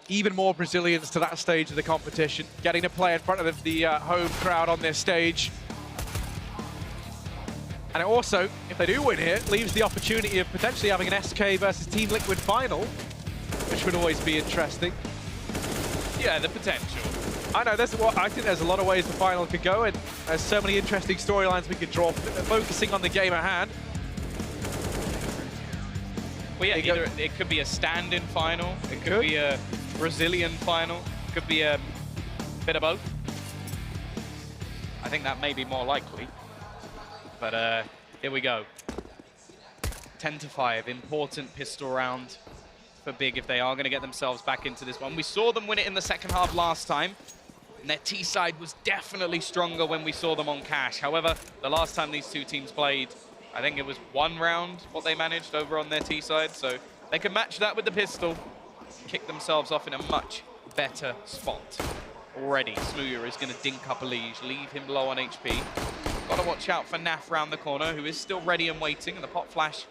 even more Brazilians to that stage of the competition, getting to play in front of the home crowd on this stage. And it also, if they do win here, leaves the opportunity of potentially having an SK versus Team Liquid final, which would always be interesting. Yeah, the potential. I know, I think there's a lot of ways the final could go, and there's so many interesting storylines we could draw, focusing on the game at hand. Well, yeah, either it could be a stand-in final, it could be a Brazilian final, it could be a bit of both. I think that may be more likely. But here we go. 10-5, important pistol round for Big if they are going to get themselves back into this one. We saw them win it in the second half last time, and their T side was definitely stronger when we saw them on Cash. However, the last time these two teams played, I think it was 1 round what they managed over on their T side, so they could match that with the pistol, kick themselves off in a much better spot. Already, Smooya is going to dink up a leash, leave him low on HP. Got to watch out for Naf round the corner, who is still ready and waiting, and the pop flash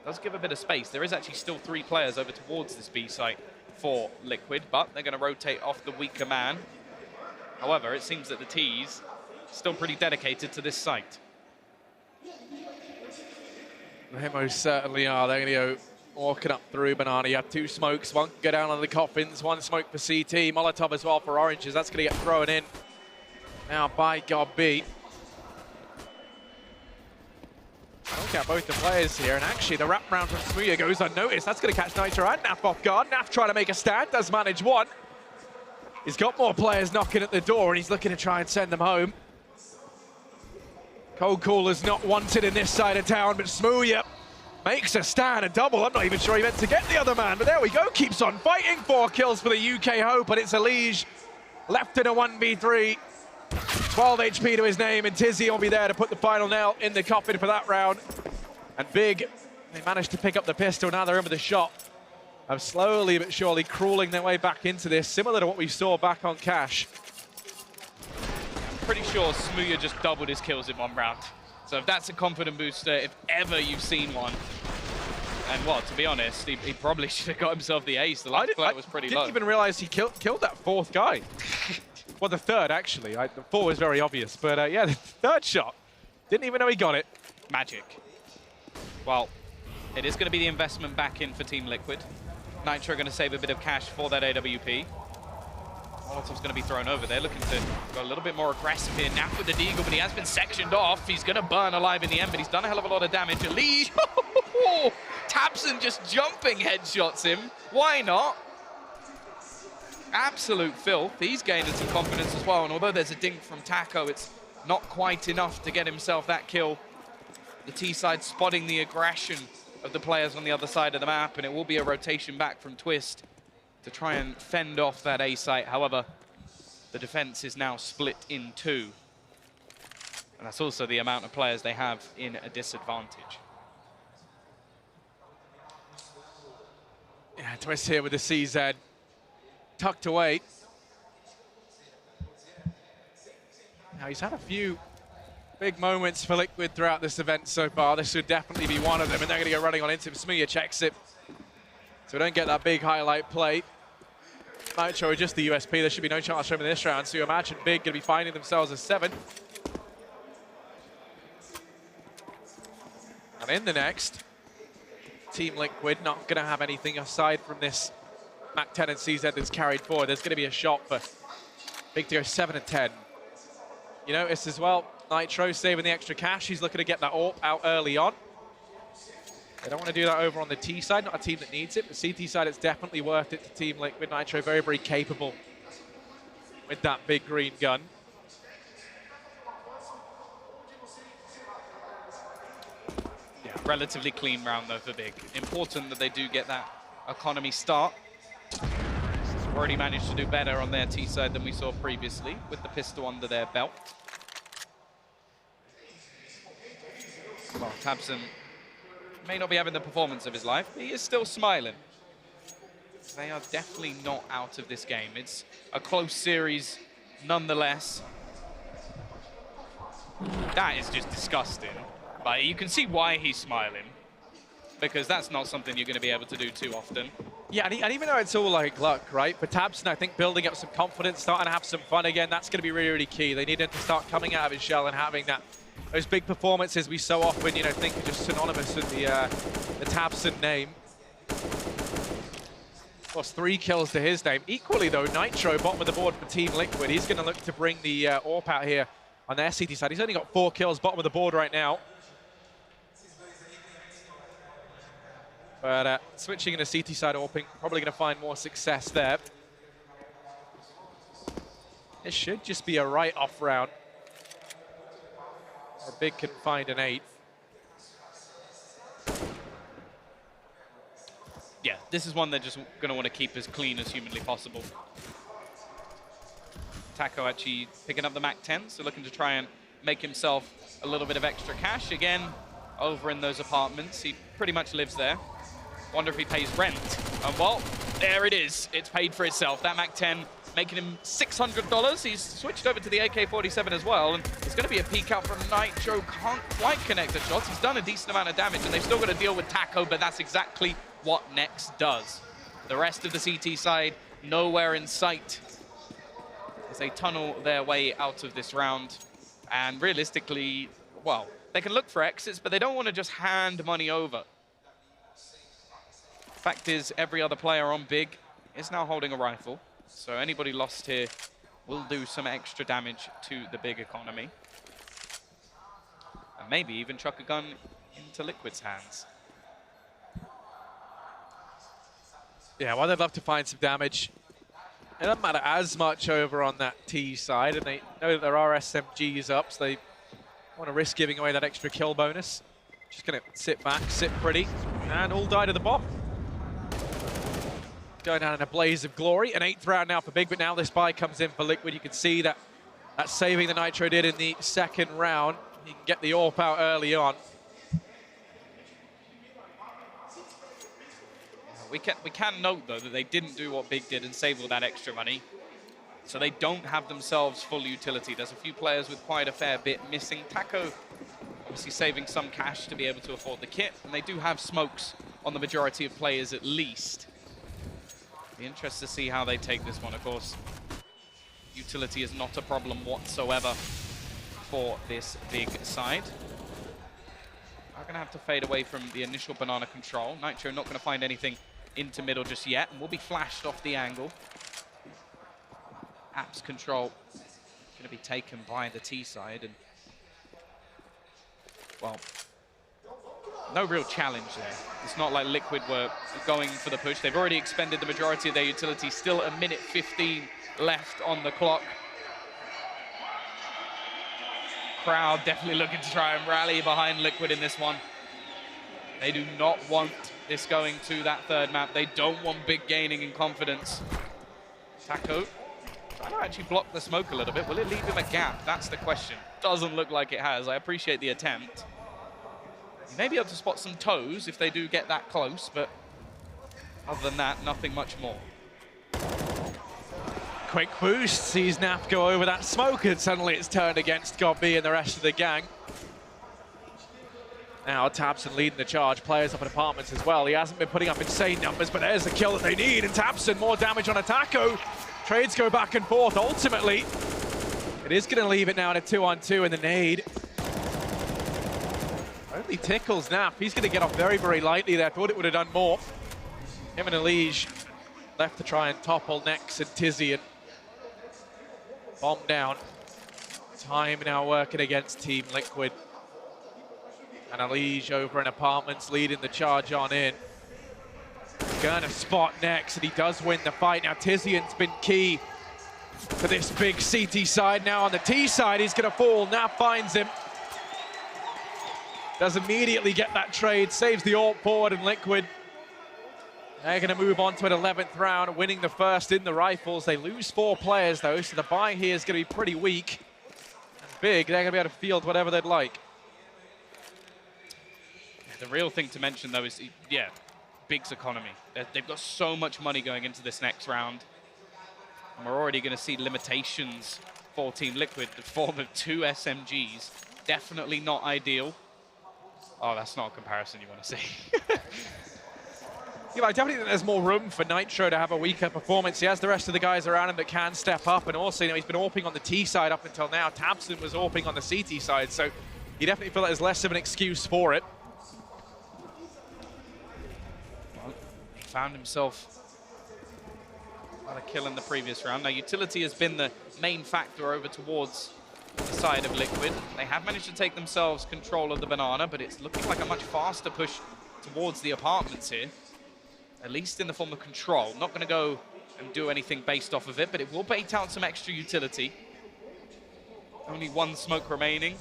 does give a bit of space. There is actually still 3 players over towards this B site for Liquid, but they're going to rotate off the weaker man. However, it seems that the T's still pretty dedicated to this site. They most certainly are. They're going to go walking up through Banana. You have 2 smokes, 1 go down on the coffins, 1 smoke for CT, Molotov as well for Oranges. That's going to get thrown in now by Godby. Look at both the players here, and actually the wrap round from Smooya goes unnoticed. That's going to catch Nitro and Naf off guard. Naf trying to make a stand, does manage 1. He's got more players knocking at the door, and he's looking to try and send them home. Cold Caller's not wanted in this side of town, but Smooya makes a stand, a double. I'm not even sure he meant to get the other man, but there we go. Keeps on fighting. 4 kills for the UK Hope, and it's a Liege left in a 1v3. 12 HP to his name, and Tizzy will be there to put the final nail in the coffin for that round. And Big, they managed to pick up the pistol. Now they're in with a shot of slowly but surely crawling their way back into this, similar to what we saw back on Cash. I'm pretty sure Smooya just doubled his kills in 1 round. So if that's a confident booster, if ever you've seen one, and well, to be honest, he probably should have got himself the ace. The last play was pretty low. I didn't even realize he killed that 4th guy. Well, the 3rd, actually. The 4 was very obvious. But yeah, the 3rd shot. Didn't even know he got it. Magic. Well, it is going to be the investment back in for Team Liquid. Nitro going to save a bit of cash for that AWP. Molotov's going to be thrown over there, looking to go a little bit more aggressive here. Naf with the deagle, but he has been sectioned off. He's going to burn alive in the end, but he's done a hell of a lot of damage. Elise, Tabson just jumping headshots him. Why not? Absolute filth. He's gaining some confidence as well, and although there's a dink from Taco, it's not quite enough to get himself that kill. The T side spotting the aggression of the players on the other side of the map, and it will be a rotation back from Twist to try and fend off that A site. However, the defense is now split in 2, and that's also the amount of players they have in a disadvantage. Yeah, Twist here with the CZ tucked away. Now he's had a few big moments for Liquid throughout this event so far. This would definitely be one of them, and they're going to go running on into him. Smooya checks it, so we don't get that big highlight play. Nitro just the USP. There should be no chance for him in this round, so you imagine Big going to be finding themselves a 7. And in the next, Team Liquid not going to have anything aside from this Mac 10 and CZ that's carried forward. There's going to be a shot for Big to go 7 and 10. You notice as well, Nitro saving the extra cash. He's looking to get that AWP out early on. They don't want to do that over on the T side, not a team that needs it, but CT side, it's definitely worth it to Team Liquid. Nitro very, very capable with that big green gun. Yeah, relatively clean round though for Big. Important that they do get that economy start. They've already managed to do better on their T side than we saw previously with the pistol under their belt. Well, Tabson may not be having the performance of his life, but he is still smiling. They are definitely not out of this game. It's a close series nonetheless. That is just disgusting. But you can see why he's smiling, because that's not something you're going to be able to do too often. Yeah, and even though it's all like luck, right? For Tabson, I think building up some confidence, starting to have some fun again, that's going to be really, really key. They need him to start coming out of his shell and having those big performances we so often, think are just synonymous with the Tabson name. Of course, 3 kills to his name. Equally, though, Nitro, bottom of the board for Team Liquid. He's going to look to bring the AWP out here on their CT side. He's only got 4 kills, bottom of the board right now. But switching into CT side AWPing, probably going to find more success there. It should just be a write-off round. Or Big can find an 8. Yeah, this is one they're just going to want to keep as clean as humanly possible. Taco actually picking up the MAC-10, so looking to try and make himself a little bit of extra cash. Again, over in those apartments, he pretty much lives there. Wonder if he pays rent. And well, there it is. It's paid for itself. That MAC-10 making him $600. He's switched over to the AK-47 as well, and it's going to be a peek out from Nitro. Can't quite connect the shots. He's done a decent amount of damage, and they've still got to deal with Taco, but that's exactly what Next does. The rest of the CT side, nowhere in sight as they tunnel their way out of this round. And realistically, well, they can look for exits, but they don't want to just hand money over. Fact is, every other player on Big is now holding a rifle, so anybody lost here will do some extra damage to the Big economy. And maybe even chuck a gun into Liquid's hands. Yeah, well, they'd love to find some damage. It doesn't matter as much over on that T side, and they know that there are SMGs up, so they want to risk giving away that extra kill bonus. Just going to sit back, sit pretty, and all die to the bomb. Going down in a blaze of glory. An 8th round now for Big, but now this buy comes in for Liquid. You can see that that's saving the Nitro did in the 2nd round. He can get the AWP out early on. We can note, though, that they didn't do what Big did and save all that extra money. So they don't have themselves full utility. There's a few players with quite a fair bit missing. Taco obviously saving some cash to be able to afford the kit. And they do have smokes on the majority of players at least. Be interested to see how they take this one, of course. Utility is not a problem whatsoever for this Big side. Are going to have to fade away from the initial banana control. Nitro not going to find anything into middle just yet, and will be flashed off the angle. Apps control going to be taken by the T side, and well, no real challenge there. It's not like Liquid were going for the push. They've already expended the majority of their utility. Still a minute 15 left on the clock. Crowd definitely looking to try and rally behind Liquid in this one. They do not want this going to that 3rd map. They don't want Big gaining in confidence. Taco trying to actually block the smoke a little bit. Will it leave him a gap? That's the question. Doesn't look like it has. I appreciate the attempt. You may be able to spot some toes if they do get that close, but other than that, nothing much more. Quick boost, sees Naf go over that smoke, and suddenly it's turned against Gobby and the rest of the gang. Now Tabson leading the charge, players up in apartments as well. He hasn't been putting up insane numbers, but there's the kill that they need, and Tabson, more damage on a Taco. Trades go back and forth. Ultimately, it is going to leave it now in a 2-on-2 in the nade. Only tickles Naf. He's going to get off very, very lightly there. Thought it would have done more. Him and Elige left to try and topple Nex and Tizzy and bomb down. Time now working against Team Liquid. And Elige over in apartments leading the charge on in. Gonna spot Nex, and he does win the fight. Now Tizian's been key for this Big CT side. Now on the T side, he's gonna fall. Naf finds him. Does immediately get that trade, saves the AWP forward, and Liquid, they're going to move on to an 11th round, winning the 1st in the rifles. They lose 4 players, though, so the buy here is going to be pretty weak. And Big, they're going to be able to field whatever they'd like. The real thing to mention, though, is, yeah, Big's economy. They've got so much money going into this next round. And we're already going to see limitations for Team Liquid, the form of 2 SMGs. Definitely not ideal. Oh, that's not a comparison you want to see. Yeah, I definitely think there's more room for Nitro to have a weaker performance. He has the rest of the guys around him that can step up, and also, you know, he's been AWPing on the T side up until now. Tabson was AWPing on the CT side, so you definitely feel like there's less of an excuse for it. Well, he found himself a kill in the previous round. Now, utility has been the main factor over towards the side of Liquid. They have managed to take themselves control of the banana, but it's looking like a much faster push towards the apartments here, at least in the form of control. Not going to go and do anything based off of it, but it will bait out some extra utility. Only one smoke remaining.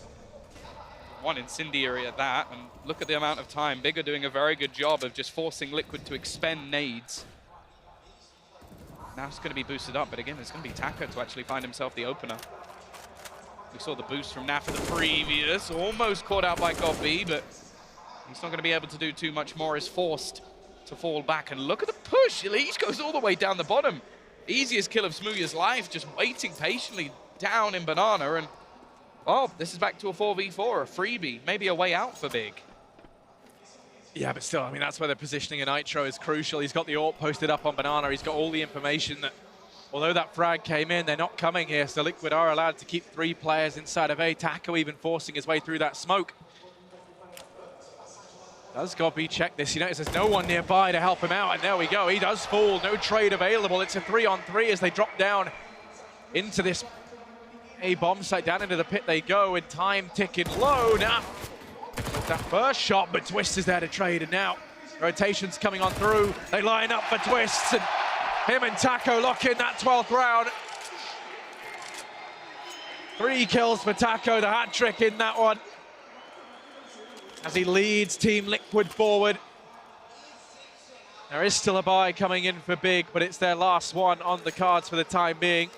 One incendiary at that, and look at the amount of time. Big are doing a very good job of just forcing Liquid to expend nades. Now it's going to be boosted up, but again, it's going to be Taco to actually find himself the opener. We saw the boost from Naf in the previous, almost caught out by Gob-B, but he's not going to be able to do too much more. Is forced to fall back, and look at the push. Elise goes all the way down the bottom. Easiest kill of Smooya's life, just waiting patiently down in Banana, and oh, this is back to a 4v4, a freebie, maybe a way out for Big. Yeah, but still, I mean, that's where the positioning of Nitro is crucial. He's got the AWP posted up on Banana. He's got all the information that, although that frag came in, they're not coming here, so Liquid are allowed to keep 3 players inside of A. Taco even forcing his way through that smoke. Does Gob-B check this? You notice there's no one nearby to help him out, and there we go. He does fall, no trade available. It's a 3-on-3 as they drop down into this A bomb site. Down into the pit they go, and time ticking low now. With that first shot, but Twist is there to trade, and now rotations coming on through. They line up for Twists, and him and Taco lock in that 12th round. 3 kills for Taco, the hat trick in that one, as he leads Team Liquid forward. There is still a buy coming in for Big, but it's their last one on the cards for the time being.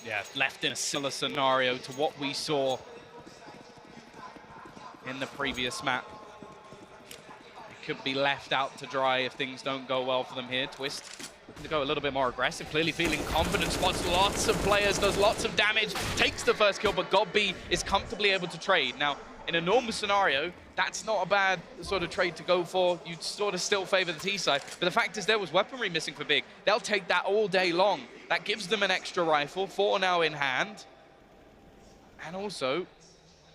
Yeah, left in a similar scenario to what we saw in the previous map. It could be left out to dry if things don't go well for them here. Twist to go a little bit more aggressive, clearly feeling confident, spots lots of players, does lots of damage, takes the first kill, but Gob-B is comfortably able to trade. Now, in a normal scenario, that's not a bad sort of trade to go for. You'd sort of still favor the T side, but the fact is there was weaponry missing for Big. They'll take that all day long. That gives them an extra rifle, 4 now in hand. And also,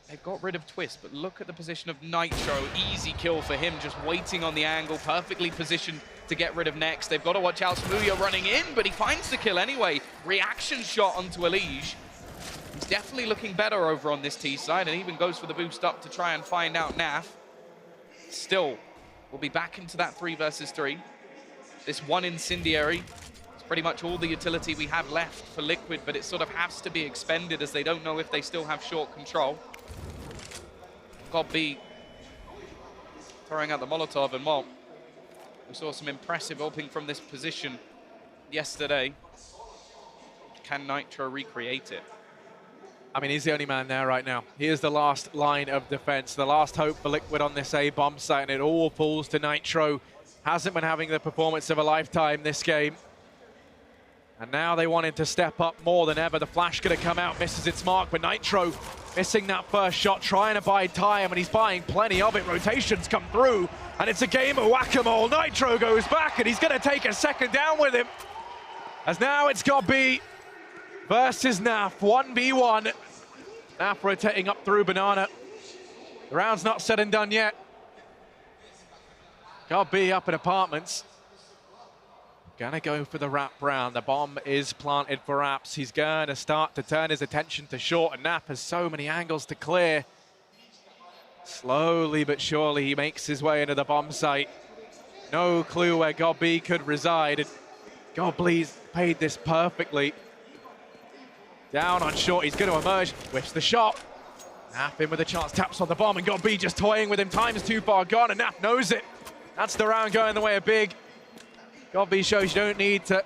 they've got rid of Twist, but look at the position of Nitro. Easy kill for him, just waiting on the angle, perfectly positioned to get rid of next. They've got to watch out. Smooya running in, but he finds the kill anyway. Reaction shot onto Elige. He's definitely looking better over on this T side, and even goes for the boost up to try and find out Naf. Still, we'll be back into that 3 versus 3. This one incendiary, it's pretty much all the utility we have left for Liquid, but it sort of has to be expended as they don't know if they still have short control. Gob-B throwing out the Molotov, and well, we saw some impressive opening from this position yesterday. Can Nitro recreate it? I mean, he's the only man there right now. He is the last line of defense, the last hope for Liquid on this A bomb site, and it all falls to Nitro. Hasn't been having the performance of a lifetime this game. And now they want him to step up more than ever. The flash gonna come out, misses its mark, but Nitro missing that first shot, trying to buy time, and he's buying plenty of it. Rotations come through, and it's a game of whack-a-mole. Nitro goes back, and he's gonna take a second down with him. As now it's Gob-B versus Naf, 1v1. Naf rotating up through Banana. The round's not said and done yet. Gob-B up in apartments. Gonna go for the wrap round. The bomb is planted for Apps. He's gonna start to turn his attention to short, and Naf has so many angles to clear. Slowly but surely he makes his way into the bomb site. No clue where Gob-B could reside, and Gob-B's paid this perfectly. Down on short, he's gonna emerge, whiffs the shot. Naf in with a chance, taps on the bomb, and Gob-B just toying with him. Time's too far gone, and Naf knows it. That's the round going the way of Big. Gob-B shows you don't need to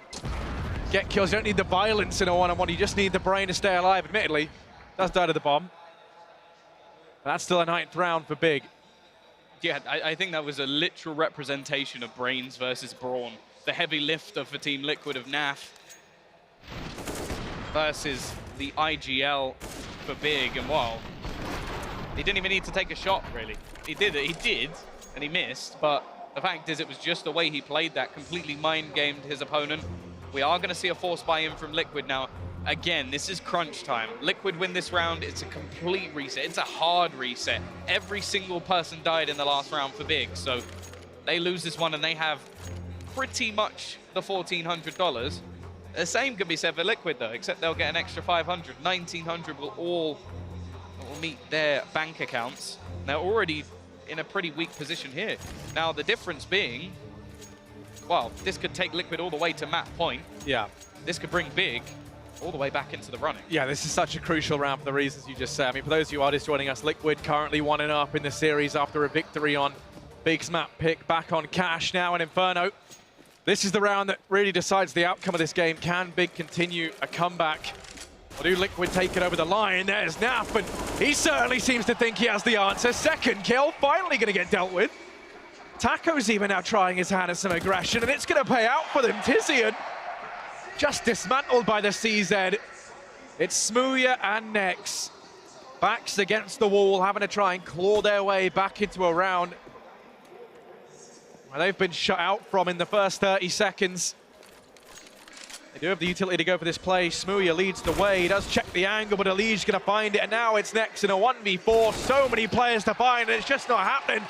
get kills, you don't need the violence in a one-on-one, you just need the brain to stay alive. Admittedly, does die to the bomb. But that's still a 9th round for Big. Yeah, I think that was a literal representation of brains versus brawn. The heavy lifter for Team Liquid of Naf versus the IGL for Big, and well, he didn't even need to take a shot, really. He did, and he missed, but the fact is it was just the way he played that, completely mind-gamed his opponent. We are going to see a force buy-in from Liquid now. Again, this is crunch time. Liquid win this round, it's a complete reset. It's a hard reset. Every single person died in the last round for Big, so they lose this one and they have pretty much the $1,400. The same could be said for Liquid though, except they'll get an extra 500. 1,900 will all meet their bank accounts. They're already in a pretty weak position here. Now, the difference being, well, this could take Liquid all the way to map point. Yeah. This could bring Big all the way back into the running. Yeah, this is such a crucial round for the reasons you just said. I mean, for those of you who are just joining us, Liquid currently 1-up in the series after a victory on Big's map pick, back on Cash now in Inferno. This is the round that really decides the outcome of this game. Can Big continue a comeback? Or do Liquid take it over the line? There's Naf, and he certainly seems to think he has the answer. Second kill, finally going to get dealt with. Taco's even now trying his hand at some aggression, and it's going to pay out for them. Tizian just dismantled by the CZ. It's Smooya and Nex. Backs against the wall, having to try and claw their way back into a round where they've been shut out from in the first 30 seconds. They do have the utility to go for this play. Smooya leads the way. He does check the angle, but Ali's going to find it, and now it's Nex in a 1v4. So many players to find, and it's just not happening.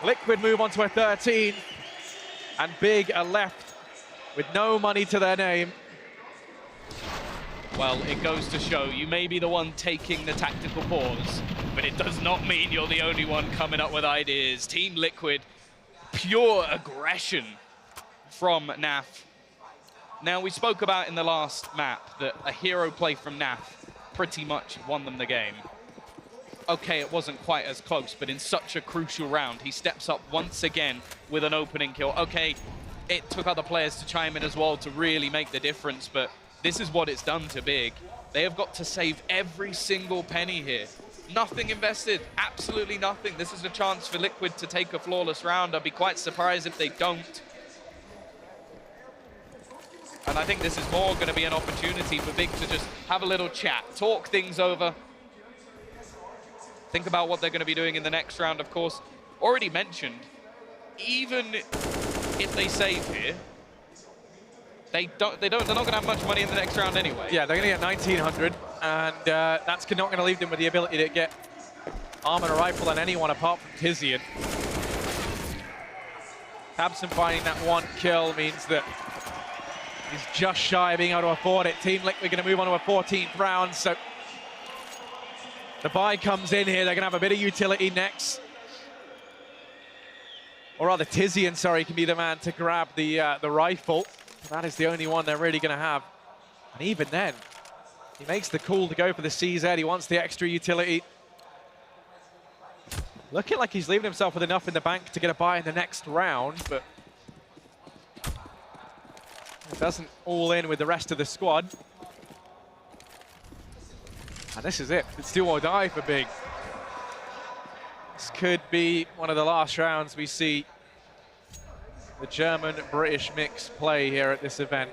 Liquid move on to a 13, and Big are left with no money to their name. Well, it goes to show you may be the one taking the tactical pause, but it does not mean you're the only one coming up with ideas. Team Liquid, pure aggression from Naf. Now, we spoke about in the last map that a hero play from Naf pretty much won them the game. Okay, it wasn't quite as close, but in such a crucial round, he steps up once again with an opening kill. Okay, it took other players to chime in as well to really make the difference, but this is what it's done to Big. They have got to save every single penny here. Nothing invested, absolutely nothing. This is a chance for Liquid to take a flawless round. I'd be quite surprised if they don't. And I think this is more going to be an opportunity for Big to just have a little chat, talk things over. Think about what they're going to be doing in the next round, of course. Already mentioned, even if they save here, they're not going to have much money in the next round anyway. Yeah, they're going to get 1,900, and that's not going to leave them with the ability to get armor and rifle on anyone apart from Tizian. Absent finding that one kill means that he's just shy of being able to afford it. Team Liquid going to move on to a 14th round, so the buy comes in here. They're going to have a bit of utility next. Or rather, Tizian, sorry, can be the man to grab the rifle. That is the only one they're really going to have. And even then, he makes the call to go for the CZ. He wants the extra utility. Looking like he's leaving himself with enough in the bank to get a buy in the next round, but it doesn't all in with the rest of the squad. And this is it. It's do or die for Big. This could be one of the last rounds we see the German-British mix play here at this event,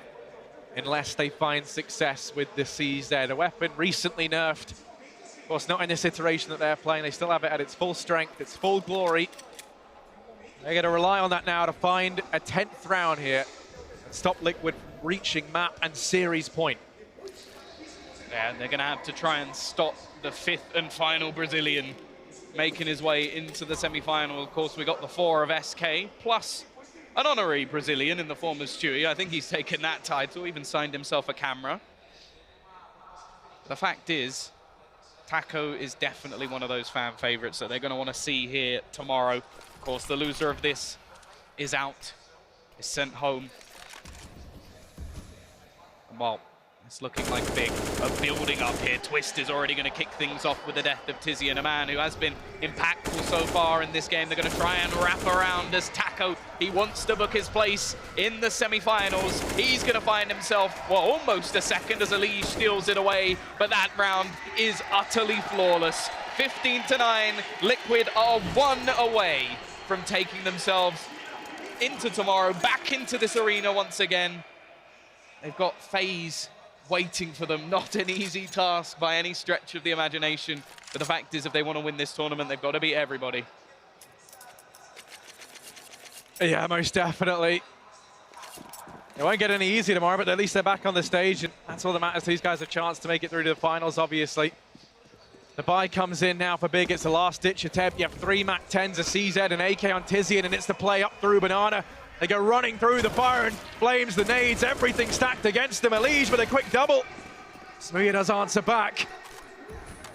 unless they find success with the CZ. A weapon recently nerfed. Of course, not in this iteration that they're playing. They still have it at its full strength, its full glory. They're going to rely on that now to find a 10th round here and stop Liquid from reaching map and series point. Yeah, they're going to have to try and stop the 5th and final Brazilian making his way into the semi-final. Of course, we got the 4 of SK, plus an honorary Brazilian in the form of Stewie. I think he's taken that title, even signed himself a camera. The fact is, Taco is definitely one of those fan favorites that they're going to want to see here tomorrow. Of course, the loser of this is out, is sent home. And well, it's looking like Big are building up here. Twist is already going to kick things off with the death of Tizian, a man who has been impactful so far in this game. They're going to try and wrap around as Taco. He wants to book his place in the semi-finals. He's going to find himself, well, almost a second as Ali steals it away, but that round is utterly flawless. 15-9, Liquid are 1 away from taking themselves into tomorrow, back into this arena once again. They've got FaZe waiting for them. Not an easy task by any stretch of the imagination. But the fact is, if they want to win this tournament, they've got to beat everybody. Yeah, most definitely. It won't get any easier tomorrow, but at least they're back on the stage, and that's all that matters. These guys have a chance to make it through to the finals, obviously. The buy comes in now for Big. It's a last-ditch attempt. You have 3 Mac 10s, a CZ, an AK on Tizian, and it's the play up through Banana. They go running through the fire and flames, the nades, everything stacked against them. Elige with a quick double. Smooya does answer back.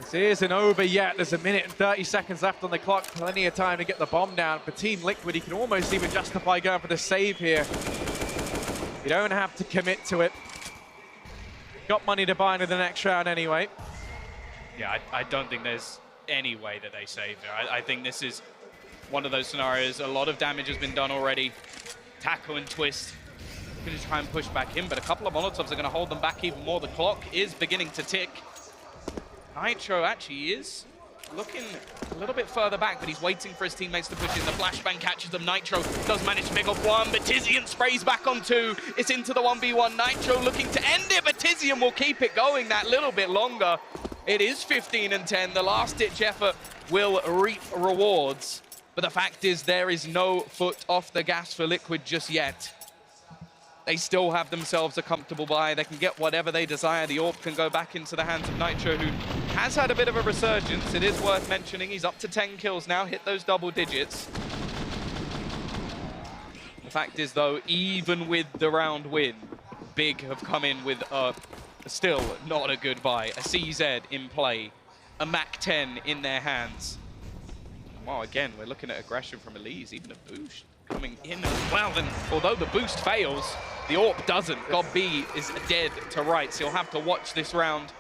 This isn't over yet. There's a minute and 30 seconds left on the clock. Plenty of time to get the bomb down. For Team Liquid, he can almost even justify going for the save here. You don't have to commit to it. Got money to buy into the next round anyway. Yeah, I don't think there's any way that they save it. I think this is one of those scenarios. A lot of damage has been done already. Taco and Twist going to try and push back in, but a couple of Molotovs are going to hold them back even more. The clock is beginning to tick. Nitro actually is looking a little bit further back, but he's waiting for his teammates to push in. The flashbang catches them. Nitro does manage to pick up one, but Tizian sprays back on two. It's into the 1v1. Nitro looking to end it, but Tizian will keep it going that little bit longer. It is 15 and 10. The last-ditch effort will reap rewards. But the fact is, there is no foot off the gas for Liquid just yet. They still have themselves a comfortable buy. They can get whatever they desire. The AWP can go back into the hands of Nitro, who has had a bit of a resurgence. It is worth mentioning. He's up to 10 kills now, hit those double digits. The fact is, though, even with the round win, Big have come in with still not a good buy. A CZ in play, a MAC-10 in their hands. Well, again, we're looking at aggression from Elise, even a boost coming in as well. And although the boost fails, the AWP doesn't. God B is dead to rights. He'll have to watch this round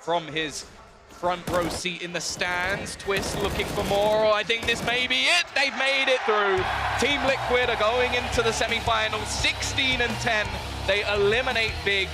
from his front row seat in the stands. Twist looking for more. I think this may be it. They've made it through. Team Liquid are going into the semifinals, 16 and 10. They eliminate Big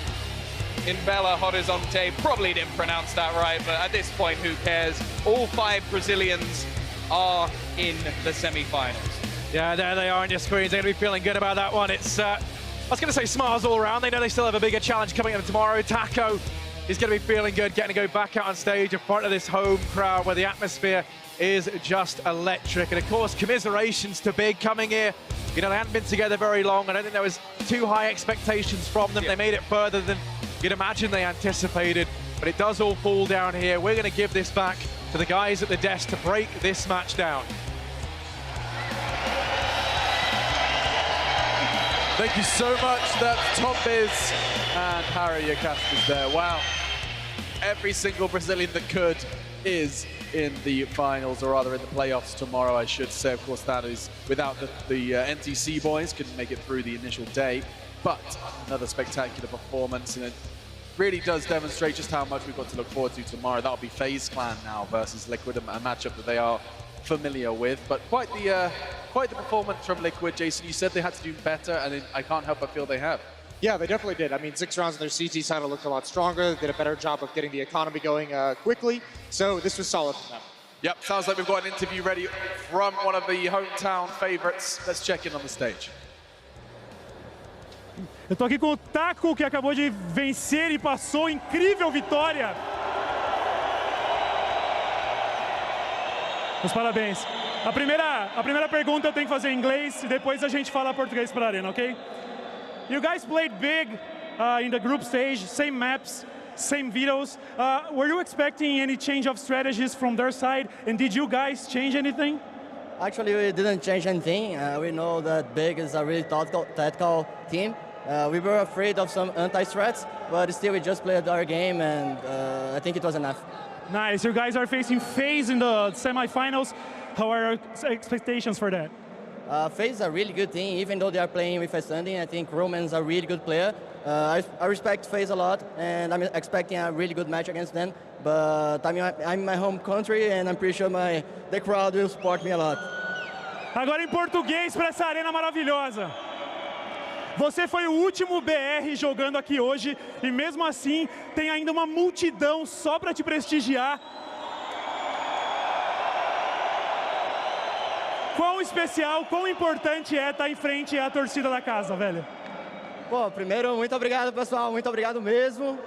in Belo Horizonte. Probably didn't pronounce that right, but at this point, who cares? All 5 Brazilians are in the semifinals. Yeah, there they are on your screens. They're going to be feeling good about that one. It's, I was going to say smiles all around. They know they still have a bigger challenge coming up tomorrow. Taco is going to be feeling good, getting to go back out on stage in front of this home crowd where the atmosphere is just electric. And of course, commiserations to Big coming here. You know, they hadn't been together very long. I don't think there was too high expectations from them. Yeah. They made it further than you'd imagine they anticipated, but it does all fall down here. We're going to give this back to the guys at the desk to break this match down. Thank you so much. That's Tom Biz and Harry Yacastas there. Wow. Every single Brazilian that could is in the finals, or rather in the playoffs tomorrow, I should say. Of course, that is without the NTC boys. Couldn't make it through the initial day. But another spectacular performance, and it really does demonstrate just how much we've got to look forward to tomorrow. That'll be FaZe Clan now versus Liquid, a matchup that they are familiar with. But quite the performance from Liquid. Jason, you said they had to do better, and I can't help but feel they have. Yeah, they definitely did. I mean, 6 rounds on their CT side looked a lot stronger. They did a better job of getting the economy going quickly. So this was solid for them. Yep, sounds like we've got an interview ready from one of the hometown favorites. Let's check in on the stage. Eu tô aqui com o Taco, que acabou de vencer e passou incrível vitória. Os parabéns. A primeira pergunta eu tenho que fazer em inglês e depois a gente fala português para a arena, ok? You guys played big in the group stage, same maps, same vetoes. Were you expecting any change of strategies from their side, and did you guys change anything? Actually, we didn't change anything. We know that Big is a really tactical team. We were afraid of some anti-strats, but still we just played our game, and I think it was enough. Nice. You guys are facing FaZe in the semifinals. How are your expectations for that? FaZe is a really good team, even though they are playing with a standing. I think Roman's a really good player. I respect FaZe a lot, and I'm expecting a really good match against them. But I'm in my home country, and I'm pretty sure the crowd will support me a lot. Agora em português para essa arena maravilhosa. Você foi o último BR jogando aqui hoje e mesmo assim tem ainda uma multidão só para te prestigiar. Quão especial, quão importante é estar em frente à torcida da casa, velho? Pô, primeiro, muito obrigado, pessoal. Muito obrigado mesmo.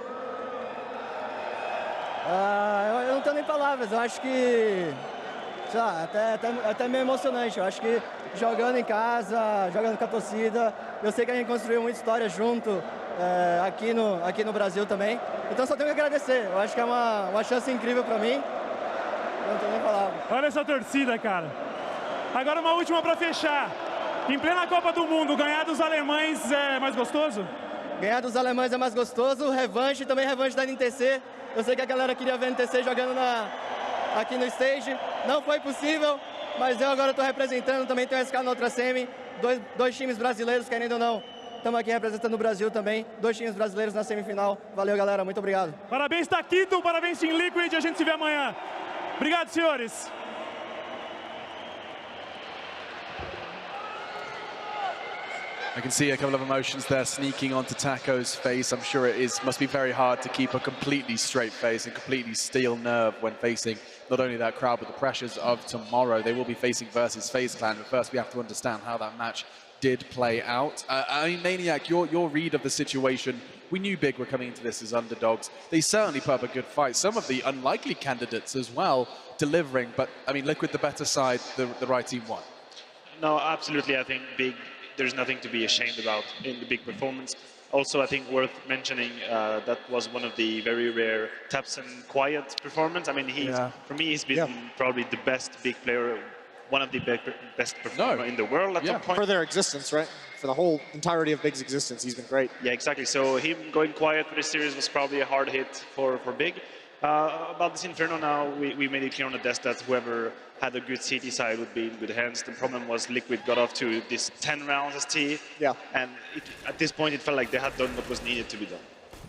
Eu não tenho nem palavras. Eu acho que... sei lá, até meio emocionante. Eu acho que jogando em casa, jogando com a torcida, eu sei que a gente construiu muita história junto aqui no Brasil também. Então só tenho que agradecer. Eu acho que é uma chance incrível para mim. Eu não tenho nem palavras. Olha essa torcida, cara. Agora uma última para fechar. Em plena Copa do Mundo, ganhar dos alemães é mais gostoso? Ganhar dos alemães é mais gostoso. Revanche, também revanche da NTC. Eu sei que a galera queria ver NTC jogando aqui no stage. Não foi possível, mas eu agora estou representando. Também tenho SK na outra semi. Dois times brasileiros, querendo ou não. Estamos aqui representando o Brasil também. 2 times brasileiros na semifinal. Valeu, galera. Muito obrigado. Parabéns, Taquito. Parabéns, Team Liquid. A gente se vê amanhã. Obrigado, senhores. I can see a couple of emotions there sneaking onto Taco's face. I'm sure must be very hard to keep a completely straight face and completely steel nerve when facing not only that crowd, but the pressures of tomorrow. They will be facing versus FaZe Clan, but first we have to understand how that match did play out. I mean, Maniac, your read of the situation, we knew Big were coming into this as underdogs. They certainly put up a good fight. Some of the unlikely candidates as well delivering, but I mean, Liquid the better side, the right team won. No, absolutely. I think Big, there's nothing to be ashamed about in the Big performance. Also, I think worth mentioning that was one of the very rare taps and quiet performance. I mean, for me, he's been probably the best Big player, one of the best performers in the world at some point. For their existence, right? For the whole entirety of Big's existence, he's been great. Yeah, exactly. So him going quiet for this series was probably a hard hit for Big. About this Inferno now, we made it clear on the desk that whoever had a good CT side would be in good hands. The problem was Liquid got off to this 10 rounds as T, and at this point it felt like they had done what was needed to be done.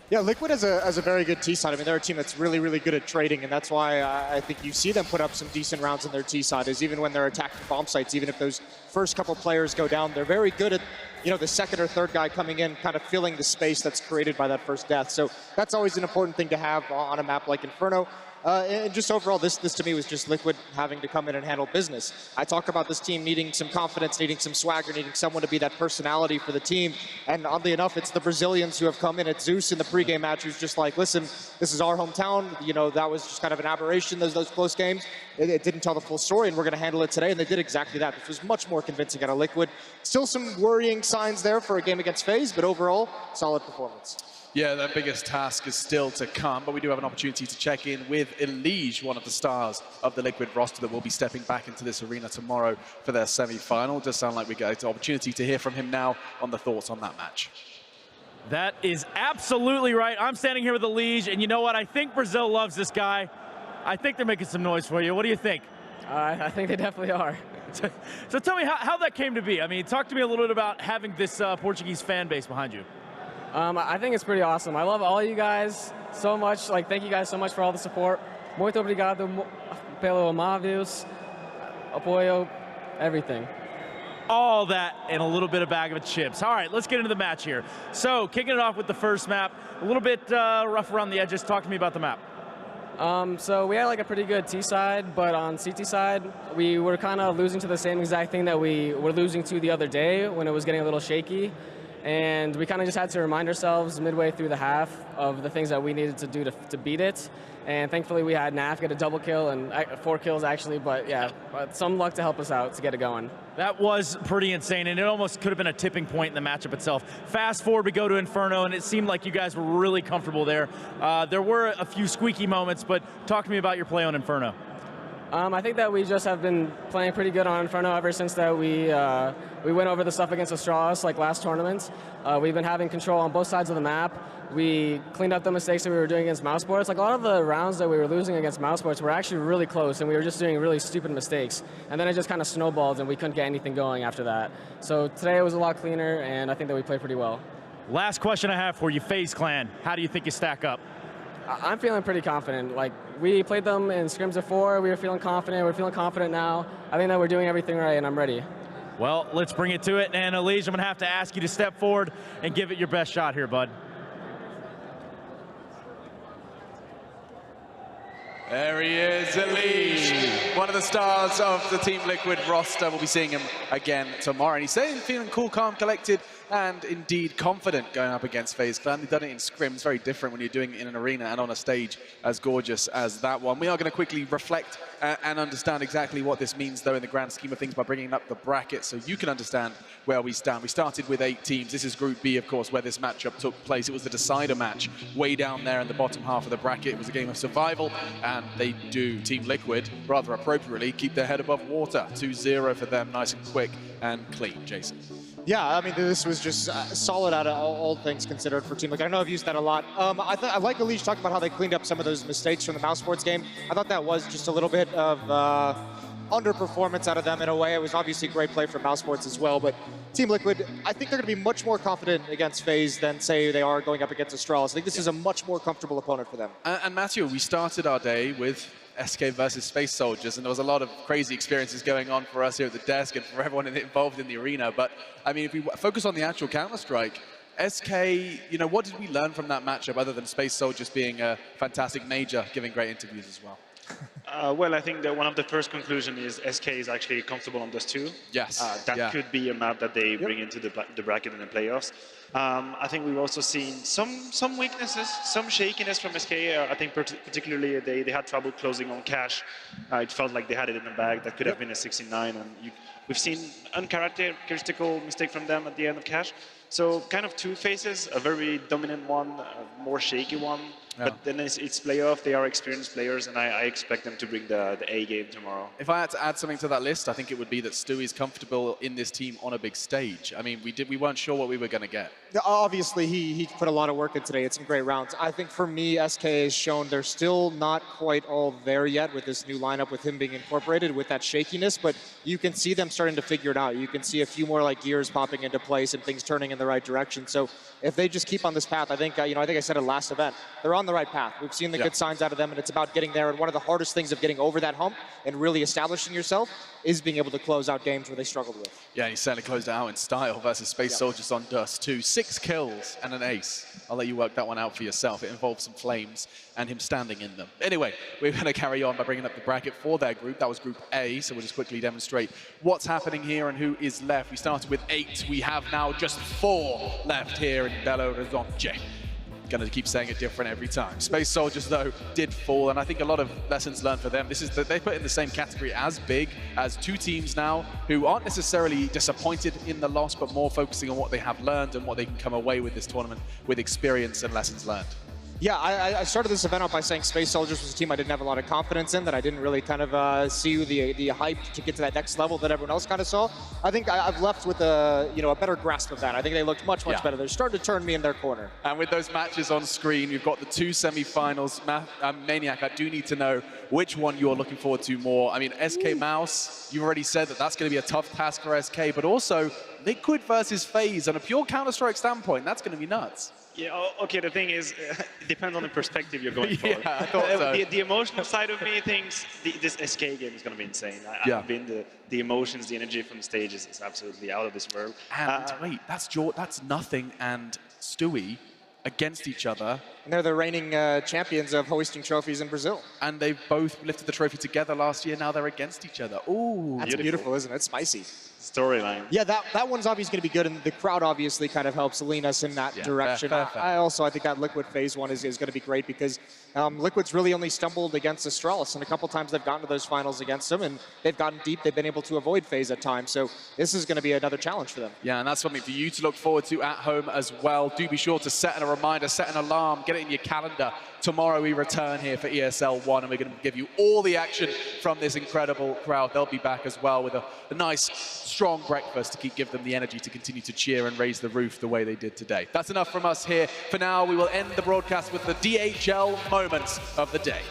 Yeah, Liquid has a very good T side. I mean, they're a team that's really, really good at trading, and that's why I think you see them put up some decent rounds in their T side, is even when they're attacking bomb sites, even if those first couple players go down, they're very good at, you know, the second or third guy coming in, kind of filling the space that's created by that first death. So that's always an important thing to have on a map like Inferno. And just overall, this to me was just Liquid having to come in and handle business. I talk about this team needing some confidence, needing some swagger, needing someone to be that personality for the team. And oddly enough, it's the Brazilians who have come in at Zeus in the pregame match who's just like, listen, this is our hometown. You know, that was just kind of an aberration, those close games. It didn't tell the full story, and we're going to handle it today. And they did exactly that. This was much more convincing out of Liquid. Still some worrying signs there for a game against FaZe, but overall, solid performance. Yeah, their biggest task is still to come, but we do have an opportunity to check in with Elige, one of the stars of the Liquid roster that will be stepping back into this arena tomorrow for their semi-final. It does sound like we get an opportunity to hear from him now on the thoughts on that match. That is absolutely right. I'm standing here with Elige, and you know what? I think Brazil loves this guy. I think they're making some noise for you. What do you think? I think they definitely are. So tell me how that came to be. I mean, talk to me a little bit about having this Portuguese fan base behind you. I think it's pretty awesome. I love all you guys so much. Like, thank you guys so much for all the support. Muito obrigado pelo amavios, apoio, everything. All that and a little bit of bag of chips. All right, let's get into the match here. So, kicking it off with the first map, a little bit rough around the edges. Talk to me about the map. So we had like a pretty good T side, but on CT side, we were kind of losing to the same exact thing that we were losing to the other day when it was getting a little shaky. And we kind of just had to remind ourselves midway through the half of the things that we needed to do to beat it. And thankfully we had Naf get a double kill and 4 kills actually, but yeah, some luck to help us out to get it going. That was pretty insane, and it almost could have been a tipping point in the matchup itself. Fast forward, we go to Inferno, and it seemed like you guys were really comfortable there. There were a few squeaky moments, but talk to me about your play on Inferno. I think that we just have been playing pretty good on Inferno ever since that we went over the stuff against Astralis like last tournament. We've been having control on both sides of the map. We cleaned up the mistakes that we were doing against Mousesports. Like a lot of the rounds that we were losing against Mousesports were actually really close, and we were just doing really stupid mistakes. And then it just kind of snowballed, and we couldn't get anything going after that. So today it was a lot cleaner, and I think that we played pretty well. Last question I have for you, FaZe Clan. How do you think you stack up? I'm feeling pretty confident. Like, we played them in scrims before. We were feeling confident. We're feeling confident now. I think that we're doing everything right, and I'm ready. Well, let's bring it to it. And Elige, I'm going to have to ask you to step forward and give it your best shot here, bud. There he is, Elige, one of the stars of the Team Liquid roster. We'll be seeing him again tomorrow. And he's saying feeling cool, calm, collected, and indeed confident going up against FaZe Clan. They've done it in scrims, very different when you're doing it in an arena and on a stage as gorgeous as that one. We are going to quickly reflect and understand exactly what this means, though, in the grand scheme of things by bringing up the bracket so you can understand where we stand. We started with 8 teams. This is Group B, of course, where this matchup took place. It was the decider match way down there in the bottom half of the bracket. It was a game of survival, and they do, Team Liquid, rather appropriately, keep their head above water. 2-0 for them, nice and quick and clean. Jason. Yeah, I mean, this was just solid out of all things considered for Team Liquid. I know I've used that a lot. I like Alish talking about how they cleaned up some of those mistakes from the mouse sports game. I thought that was just a little bit of underperformance out of them in a way. It was obviously great play from mouse sports as well, but Team Liquid, I think they're going to be much more confident against FaZe than, say, they are going up against Astralis. I think this is a much more comfortable opponent for them. And Matthew, we started our day with SK versus Space Soldiers, and there was a lot of crazy experiences going on for us here at the desk and for everyone involved in the arena. But I mean, if we focus on the actual Counter-Strike, SK, you know, what did we learn from that matchup other than Space Soldiers being a fantastic major, giving great interviews as well? Well, I think that one of the first conclusions is SK is actually comfortable on Dust 2. Yes. That could be a map that they bring into the bracket in the playoffs. I think we've also seen some weaknesses, some shakiness from SK. I think particularly they had trouble closing on Cash. It felt like they had it in the bag. That could have been a 69. And we've seen uncharacteristical mistake from them at the end of Cash. So kind of two faces, a very dominant one, a more shaky one. Yeah. But then it's playoff. They are experienced players, and I expect them to bring the A game tomorrow. If I had to add something to that list, I think it would be that Stewie's comfortable in this team on a big stage. I mean, we weren't sure what we were going to get. Obviously, he put a lot of work in today. It's some great rounds. I think for me, SK has shown they're still not quite all there yet with this new lineup, with him being incorporated, with that shakiness. But you can see them starting to figure it out. You can see a few more like gears popping into place and things turning in the right direction. So if they just keep on this path, I think I think I said it last event, they're on the right path. We've seen the good signs out of them, and it's about getting there. And one of the hardest things of getting over that hump and really establishing yourself is being able to close out games where they struggled with. Yeah, he certainly closed it out in style versus Space Soldiers on Dust 2. 6 kills and an ace. I'll let you work that one out for yourself. It involved some flames and him standing in them. Anyway, we're going to carry on by bringing up the bracket for their group. That was Group A, so we'll just quickly demonstrate what's happening here and who is left. We started with 8. We have now just 4 left here in Belo Horizonte. Going to keep saying it different every time. Space Soldiers, though, did fall, and I think a lot of lessons learned for them. This is that they put in the same category as Big, as 2 teams now who aren't necessarily disappointed in the loss, but more focusing on what they have learned and what they can come away with this tournament with experience and lessons learned. Yeah, I started this event out by saying Space Soldiers was a team I didn't have a lot of confidence in, that I didn't really kind of see the hype to get to that next level that everyone else kind of saw. I think I've left with a better grasp of that. I think they looked much better. They're starting to turn me in their corner. And with those matches on screen, you've got the 2 semi-finals. Maniac, I do need to know which one you're looking forward to more. I mean, SK Mouse, you've already said that that's going to be a tough task for SK, but also Liquid versus FaZe. On a pure Counter-Strike standpoint, that's going to be nuts. Yeah, okay, the thing is, it depends on the perspective you're going for. Yeah, I thought so. The emotional side of me thinks this SK game is going to be insane. I've been the emotions, the energy from the stage is absolutely out of this world. And wait, that's Nothing and Stewie against each other. And they're the reigning champions of hoisting trophies in Brazil. And they've both lifted the trophy together last year. Now they're against each other. Ooh, that's beautiful, isn't it? Spicy. Storyline. Yeah, that one's obviously going to be good, and the crowd obviously kind of helps lean us in that direction. Fair. I think that Liquid FaZe one is going to be great because Liquid's really only stumbled against Astralis, and a couple times they've gotten to those finals against them, and they've gotten deep. They've been able to avoid FaZe at times, so this is going to be another challenge for them. Yeah, and that's something for you to look forward to at home as well. Do be sure to set a reminder, set an alarm, get it in your calendar. Tomorrow we return here for ESL One, and we're going to give you all the action from this incredible crowd. They'll be back as well with a nice, strong breakfast to give them the energy to continue to cheer and raise the roof the way they did today. That's enough from us here. For now, we will end the broadcast with the DHL moments of the day.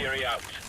Fury out.